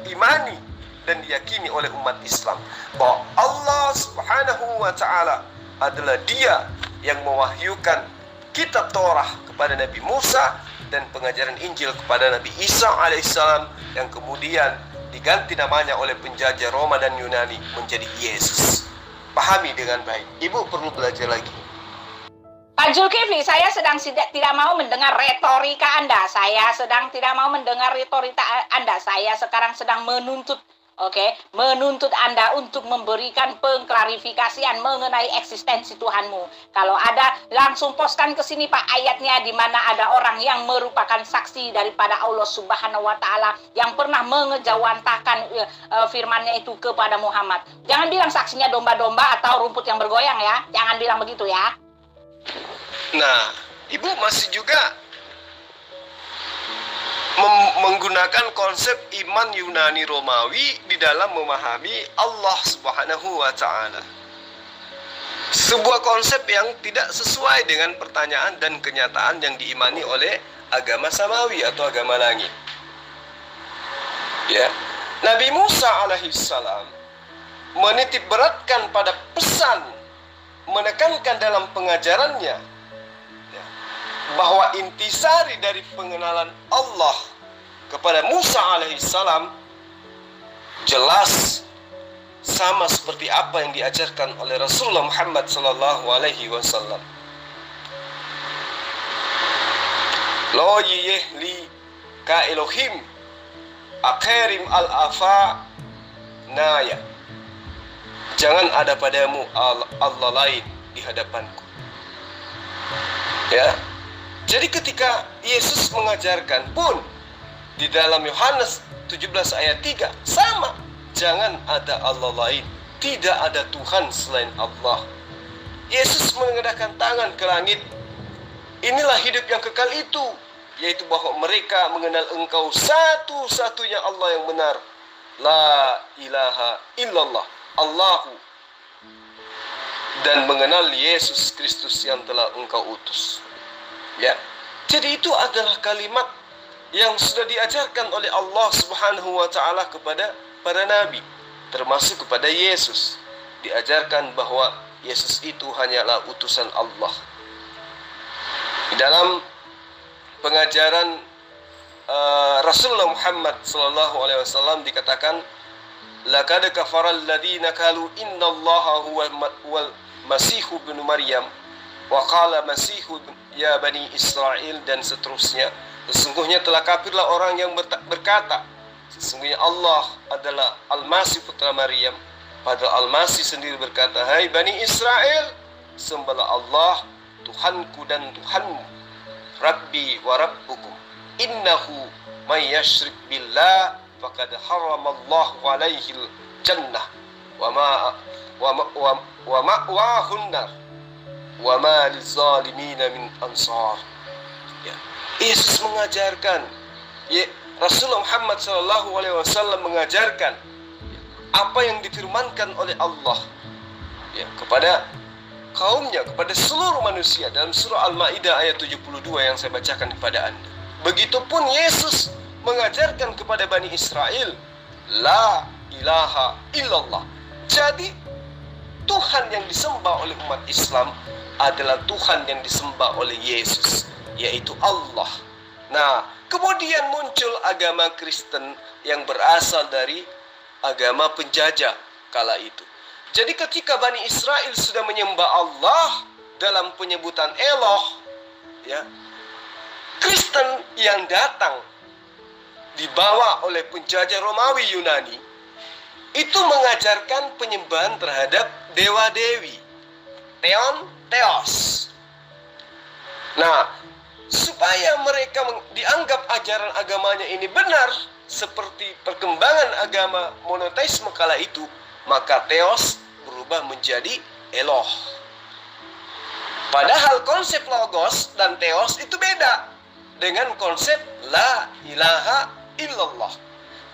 Speaker 3: diimani dan diyakini oleh umat Islam, bahwa Allah Subhanahu wa ta'ala adalah Dia yang mewahyukan kitab Torah kepada Nabi Musa dan pengajaran Injil kepada Nabi Isa alaihissalam, yang kemudian diganti namanya oleh penjajah Roma dan Yunani menjadi Yesus. Pahami dengan baik. Ibu perlu belajar lagi.
Speaker 2: Pak Zulkifli, saya sedang tidak mau mendengar retorika Anda. Saya sedang tidak mau mendengar retorika Anda. Saya sekarang sedang menuntut Anda untuk memberikan pengklarifikasian mengenai eksistensi Tuhanmu. Kalau ada, langsung postkan ke sini Pak ayatnya, di mana ada orang yang merupakan saksi daripada Allah Subhanahu wa ta'ala yang pernah mengejawantahkan firman-Nya itu kepada Muhammad. Jangan bilang saksinya domba-domba atau rumput yang bergoyang ya. Jangan bilang begitu ya.
Speaker 3: Nah, Ibu masih juga menggunakan konsep iman Yunani Romawi di dalam memahami Allah Subhanahu wa ta'ala. Sebuah konsep yang tidak sesuai dengan pertanyaan dan kenyataan yang diimani oleh agama samawi atau agama langit. Ya, Nabi Musa alaihissalam menitik beratkan pada pesan, menekankan dalam pengajarannya bahwa intisari dari pengenalan Allah kepada Musa alaihissalam jelas sama seperti apa yang diajarkan oleh Rasulullah Muhammad sallallahu alaihi wasallam. Lo yiyeh li ka Elohim akhirim al-afa naya. Jangan ada padamu Allah lain di hadapanku. Ya. Jadi ketika Yesus mengajarkan pun di dalam Yohanes 17 ayat 3 sama, jangan ada Allah lain, tidak ada Tuhan selain Allah. Yesus mengedahkan tangan ke langit. Inilah hidup yang kekal itu, yaitu bahwa mereka mengenal Engkau satu-satunya Allah yang benar, la ilaha illallah, Allahu, dan mengenal Yesus Kristus yang telah Engkau utus. Ya, jadi itu adalah kalimat yang sudah diajarkan oleh Allah Subhanahu wa ta'ala kepada para nabi, termasuk kepada Yesus. Diajarkan bahwa Yesus itu hanyalah utusan Allah. Di dalam pengajaran Rasulullah Muhammad sallallahu alaihi wasallam dikatakan, laqad kafara alladziina qalu innallaha huwal masihu ibnu Maryam wa qala masihu ya Bani Israel, dan seterusnya. Sesungguhnya telah kafirlah orang yang berkata, sesungguhnya Allah adalah Al-Masih putra Maryam. Padahal Al-Masih sendiri berkata, hai Bani Israel, sembahlah Allah, Tuhanku dan Tuhanmu, Rabbi wa Rabbukum, innahu may yashrik billah faqad haramallahu alaihi jannah wa ma'wahun nar wa ma lizalimina min ansar. Ya. Yesus mengajarkan, Rasulullah Muhammad SAW mengajarkan apa yang difirmankan oleh Allah kepada kaumnya, kepada seluruh manusia dalam surah Al-Maidah ayat 72 yang saya bacakan kepada Anda. Begitupun Yesus mengajarkan kepada Bani Israel, la ilaha illallah. Jadi Tuhan yang disembah oleh umat Islam adalah Tuhan yang disembah oleh Yesus, yaitu Allah. Nah, kemudian muncul agama Kristen yang berasal dari agama penjajah kala itu. Jadi ketika Bani Israel sudah menyembah Allah dalam penyebutan Eloh, ya, Kristen yang datang dibawa oleh penjajah Romawi Yunani itu mengajarkan penyembahan terhadap dewa-dewi, Theos. Nah, supaya mereka dianggap ajaran agamanya ini benar seperti perkembangan agama monoteisme kala itu, maka Theos berubah menjadi Eloh. Padahal konsep Logos dan Theos itu beda dengan konsep La ilaha illallah.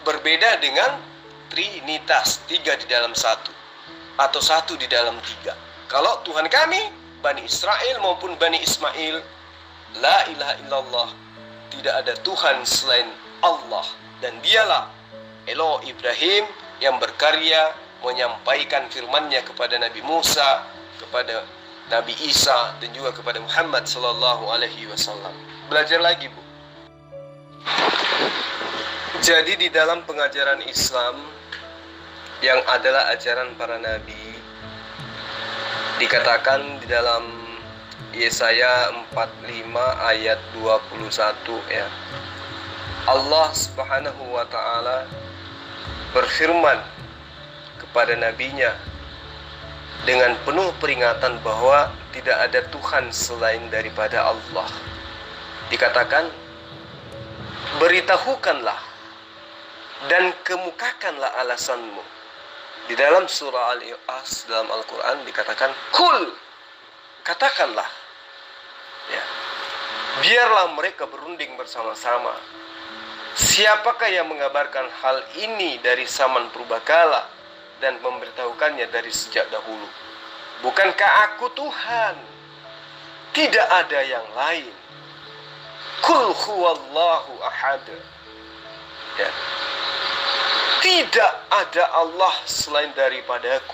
Speaker 3: Berbeda dengan Trinitas, 3 di dalam 1 atau 1 di dalam 3. Kalau Tuhan kami, Bani Israel maupun Bani Ismail, La ilaha illallah, tidak ada Tuhan selain Allah, dan dialah Eloh Ibrahim yang berkarya menyampaikan firman-Nya kepada Nabi Musa, kepada Nabi Isa, dan juga kepada Muhammad sallallahu alaihi wasallam. Belajar lagi, Bu. Jadi di dalam pengajaran Islam yang adalah ajaran para nabi, dikatakan di dalam Yesaya 45 ayat 21, ya. Allah Subhanahu wa taala berfirman kepada nabinya dengan penuh peringatan bahwa tidak ada Tuhan selain daripada Allah. Dikatakan, beritahukanlah dan kemukakanlah alasanmu. Di dalam surah Al-As dalam Al-Quran dikatakan, Kul, katakanlah, ya, biarlah mereka berunding bersama-sama. Siapakah yang mengabarkan hal ini dari zaman purbakala dan memberitahukannya dari sejak dahulu? Bukankah aku Tuhan? Tidak ada yang lain. Kul huwallahu ahad. Ya. Tidak ada Allah selain daripadaku.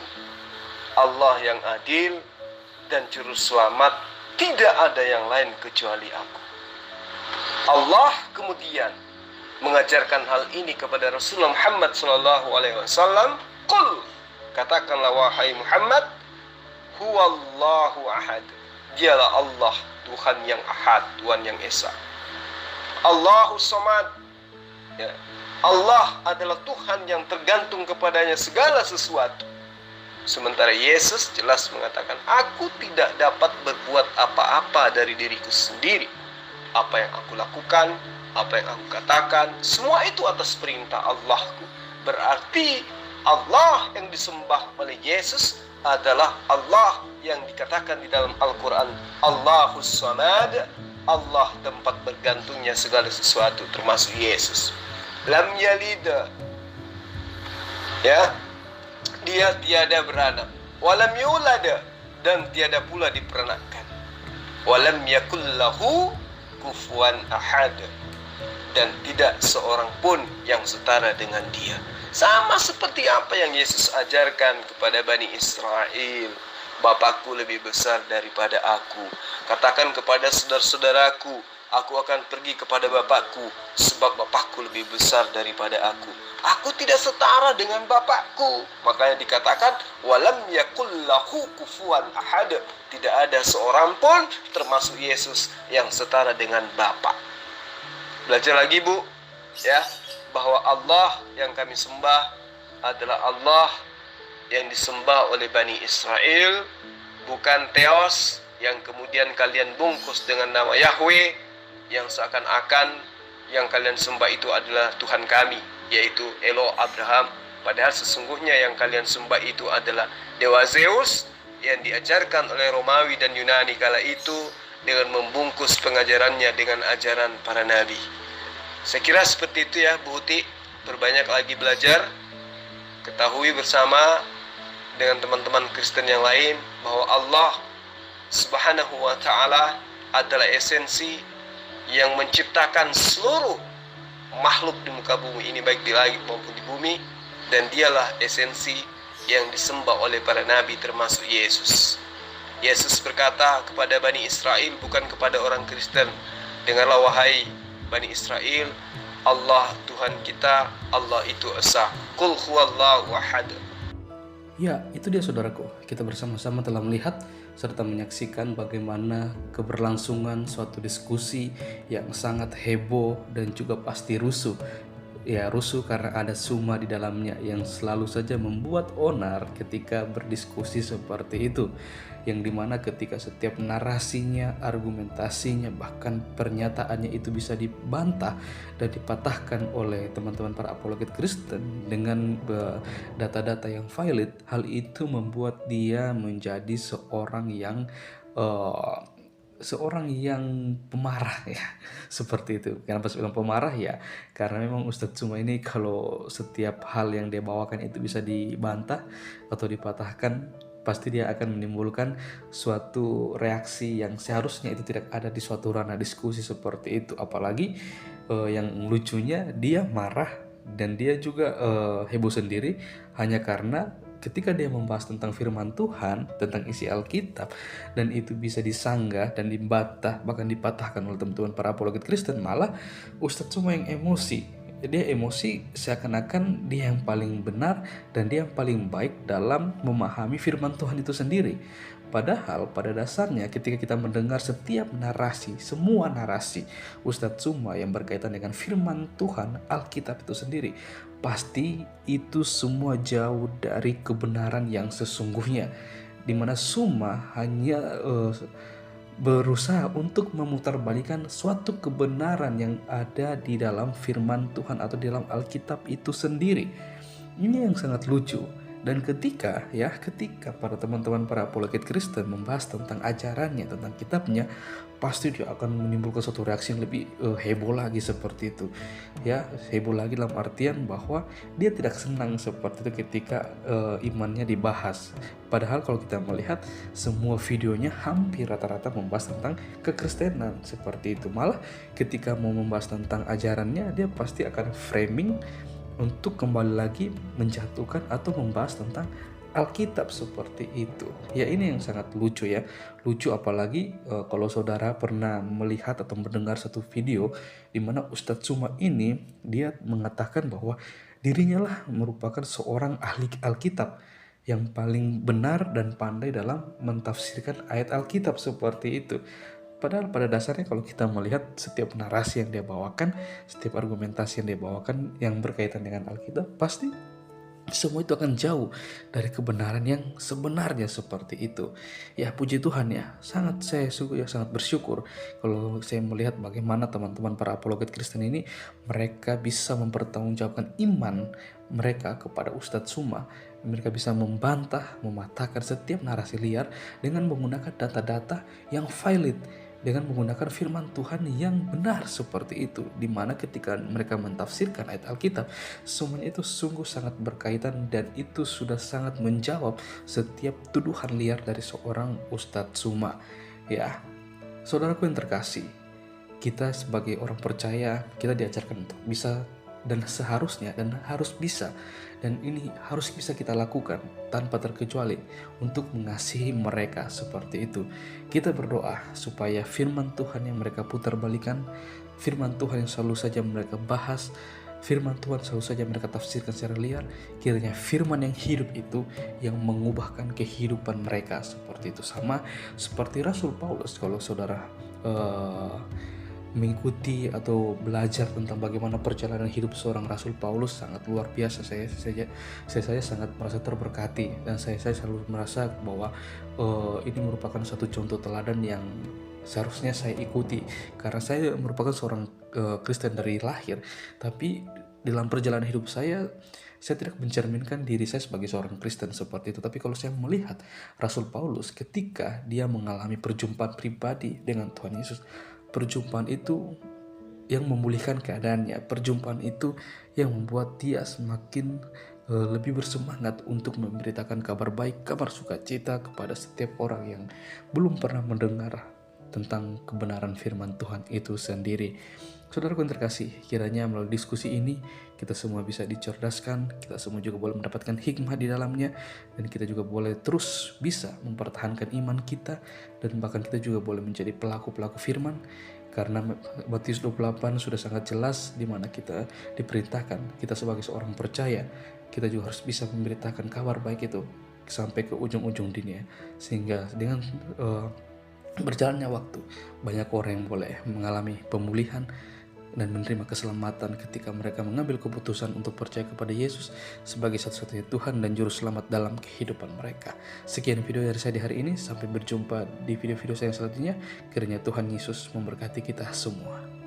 Speaker 3: Allah yang adil dan juru selamat, tidak ada yang lain kecuali aku. Allah kemudian mengajarkan hal ini kepada Rasulullah Muhammad SAW. Qul, katakanlah wahai Muhammad, huwallahu ahad. Dialah Allah, Tuhan yang ahad, Tuhan yang esa. Allahus samad. Ya. Allah adalah Tuhan yang tergantung kepadanya segala sesuatu. Sementara Yesus jelas mengatakan, aku tidak dapat berbuat apa-apa dari diriku sendiri. Apa yang aku lakukan, apa yang aku katakan, semua itu atas perintah Allahku. Berarti Allah yang disembah oleh Yesus adalah Allah yang dikatakan di dalam Al-Quran, Allahus samad, Allah tempat bergantungnya segala sesuatu termasuk Yesus. Lam yalid, ya, dia tiada beranak. Walam yulad, dan tiada pula diperanakkan. Walam yakul lahu kufuwan ahad, dan tidak seorang pun yang setara dengan dia. Sama seperti apa yang Yesus ajarkan kepada Bani Israel. Bapakku lebih besar daripada aku. Katakan kepada saudara-saudaraku, aku akan pergi kepada Bapakku, sebab Bapakku lebih besar daripada aku. Aku tidak setara dengan Bapakku. Makanya dikatakan, walam yakul lahu kufuwan ahad. Tidak ada seorang pun, termasuk Yesus, yang setara dengan Bapa. Belajar lagi, Bu, ya, bahwa Allah yang kami sembah adalah Allah yang disembah oleh Bani Israel, bukan Theos yang kemudian kalian bungkus dengan nama Yahweh, yang seakan-akan yang kalian sembah itu adalah Tuhan kami, yaitu Eloh Abraham. Padahal sesungguhnya yang kalian sembah itu adalah Dewa Zeus yang diajarkan oleh Romawi dan Yunani kala itu dengan membungkus pengajarannya dengan ajaran para nabi. Saya kira seperti itu ya, Bu Uti. Perbanyak lagi belajar. Ketahui bersama dengan teman-teman Kristen yang lain bahwa Allah Subhanahu wa ta'ala adalah esensi yang menciptakan seluruh makhluk di muka bumi ini, baik di langit maupun di bumi, dan dialah esensi yang disembah oleh para nabi termasuk Yesus. Yesus berkata kepada Bani Israel, bukan kepada orang Kristen, dengarlah wahai Bani Israel, Allah Tuhan kita, Allah itu esa. Qul huwallahu ahad.
Speaker 1: Ya, itu dia saudaraku. Kita bersama-sama telah melihat serta menyaksikan bagaimana keberlangsungan suatu diskusi yang sangat heboh dan juga pasti rusuh. Ya, rusuh karena ada Suma di dalamnya yang selalu saja membuat onar ketika berdiskusi seperti itu. Yang dimana ketika setiap narasinya, argumentasinya, bahkan pernyataannya itu bisa dibantah dan dipatahkan oleh teman-teman para apologet Kristen dengan data-data yang valid, hal itu membuat dia menjadi eh, seorang yang pemarah ya. Seperti itu. Kenapa saya bilang pemarah ya? Karena memang Ustadz Suma ini kalau setiap hal yang dia bawakan itu bisa dibantah atau dipatahkan, pasti dia akan menimbulkan suatu reaksi yang seharusnya itu tidak ada di suatu ranah diskusi seperti itu. Apalagi yang lucunya dia marah dan dia juga heboh sendiri hanya karena ketika dia membahas tentang firman Tuhan, tentang isi Alkitab, dan itu bisa disanggah dan dibantah, bahkan dipatahkan oleh teman-teman para apologet Kristen, malah Ustadz Suma yang emosi. Dia emosi seakan-akan dia yang paling benar dan dia yang paling baik dalam memahami firman Tuhan itu sendiri. Padahal pada dasarnya ketika kita mendengar setiap narasi, semua narasi Ustadz Suma yang berkaitan dengan firman Tuhan, Alkitab itu sendiri, pasti itu semua jauh dari kebenaran yang sesungguhnya. Dimana Suma hanya berusaha untuk memutarbalikkan suatu kebenaran yang ada di dalam firman Tuhan atau di dalam Alkitab itu sendiri. Ini yang sangat lucu. Dan ketika para teman-teman para apologet Kristen membahas tentang ajarannya, tentang kitabnya, pasti dia akan menimbulkan suatu reaksi yang lebih heboh lagi seperti itu. Ya, heboh lagi dalam artian bahwa dia tidak senang seperti itu ketika imannya dibahas. Padahal kalau kita melihat semua videonya hampir rata-rata membahas tentang kekristenan seperti itu. Malah ketika mau membahas tentang ajarannya, dia pasti akan framing untuk kembali lagi menjatuhkan atau membahas tentang Alkitab seperti itu. Ya, ini yang sangat lucu ya. Lucu apalagi kalau saudara pernah melihat atau mendengar satu video di mana Ustadz Suma ini dia mengatakan bahwa dirinya lah merupakan seorang ahli Alkitab yang paling benar dan pandai dalam mentafsirkan ayat Alkitab seperti itu. Padahal pada dasarnya kalau kita melihat setiap narasi yang dia bawakan, setiap argumentasi yang dia bawakan yang berkaitan dengan Alkitab, pasti semua itu akan jauh dari kebenaran yang sebenarnya seperti itu. Ya, puji Tuhan ya, sangat bersyukur kalau saya melihat bagaimana teman-teman para apologet Kristen ini mereka bisa mempertanggungjawabkan iman mereka kepada Ustadz Suma. Mereka bisa membantah, mematahkan setiap narasi liar dengan menggunakan data-data yang valid, dengan menggunakan firman Tuhan yang benar seperti itu, dimana ketika mereka mentafsirkan ayat Alkitab, semuanya itu sungguh sangat berkaitan dan itu sudah sangat menjawab setiap tuduhan liar dari seorang Ustadz Suma. Ya, saudaraku yang terkasih, kita sebagai orang percaya, kita diajarkan untuk bisa dan seharusnya dan harus bisa, dan ini harus bisa kita lakukan tanpa terkecuali untuk mengasihi mereka seperti itu. Kita berdoa supaya firman Tuhan yang mereka putarbalikan, firman Tuhan yang selalu saja mereka bahas, firman Tuhan selalu saja mereka tafsirkan secara liar, kiranya firman yang hidup itu yang mengubahkan kehidupan mereka seperti itu. Sama seperti Rasul Paulus, kalau saudara mengikuti atau belajar tentang bagaimana perjalanan hidup seorang Rasul Paulus, sangat luar biasa. Saya sangat merasa terberkati dan saya selalu merasa bahwa ini merupakan satu contoh teladan yang seharusnya saya ikuti, karena saya merupakan seorang Kristen dari lahir, tapi dalam perjalanan hidup saya tidak mencerminkan diri saya sebagai seorang Kristen seperti itu. Tapi kalau saya melihat Rasul Paulus ketika dia mengalami perjumpaan pribadi dengan Tuhan Yesus, perjumpaan itu yang memulihkan keadaannya, perjumpaan itu yang membuat dia semakin lebih bersemangat untuk memberitakan kabar baik, kabar sukacita kepada setiap orang yang belum pernah mendengar tentang kebenaran firman Tuhan itu sendiri. Saudaraku yang terkasih, kiranya melalui diskusi ini kita semua bisa dicerdaskan, kita semua juga boleh mendapatkan hikmah di dalamnya, dan kita juga boleh terus bisa mempertahankan iman kita, dan bahkan kita juga boleh menjadi pelaku-pelaku firman, karena Matius 28 sudah sangat jelas di mana kita diperintahkan, kita sebagai seorang percaya, kita juga harus bisa memberitakan kabar baik itu sampai ke ujung-ujung dunia, sehingga dengan berjalannya waktu banyak orang yang boleh mengalami pemulihan dan menerima keselamatan ketika mereka mengambil keputusan untuk percaya kepada Yesus sebagai satu-satunya Tuhan dan Juru Selamat dalam kehidupan mereka. Sekian video dari saya di hari ini, sampai berjumpa di video-video saya selanjutnya. Kiranya Tuhan Yesus memberkati kita semua.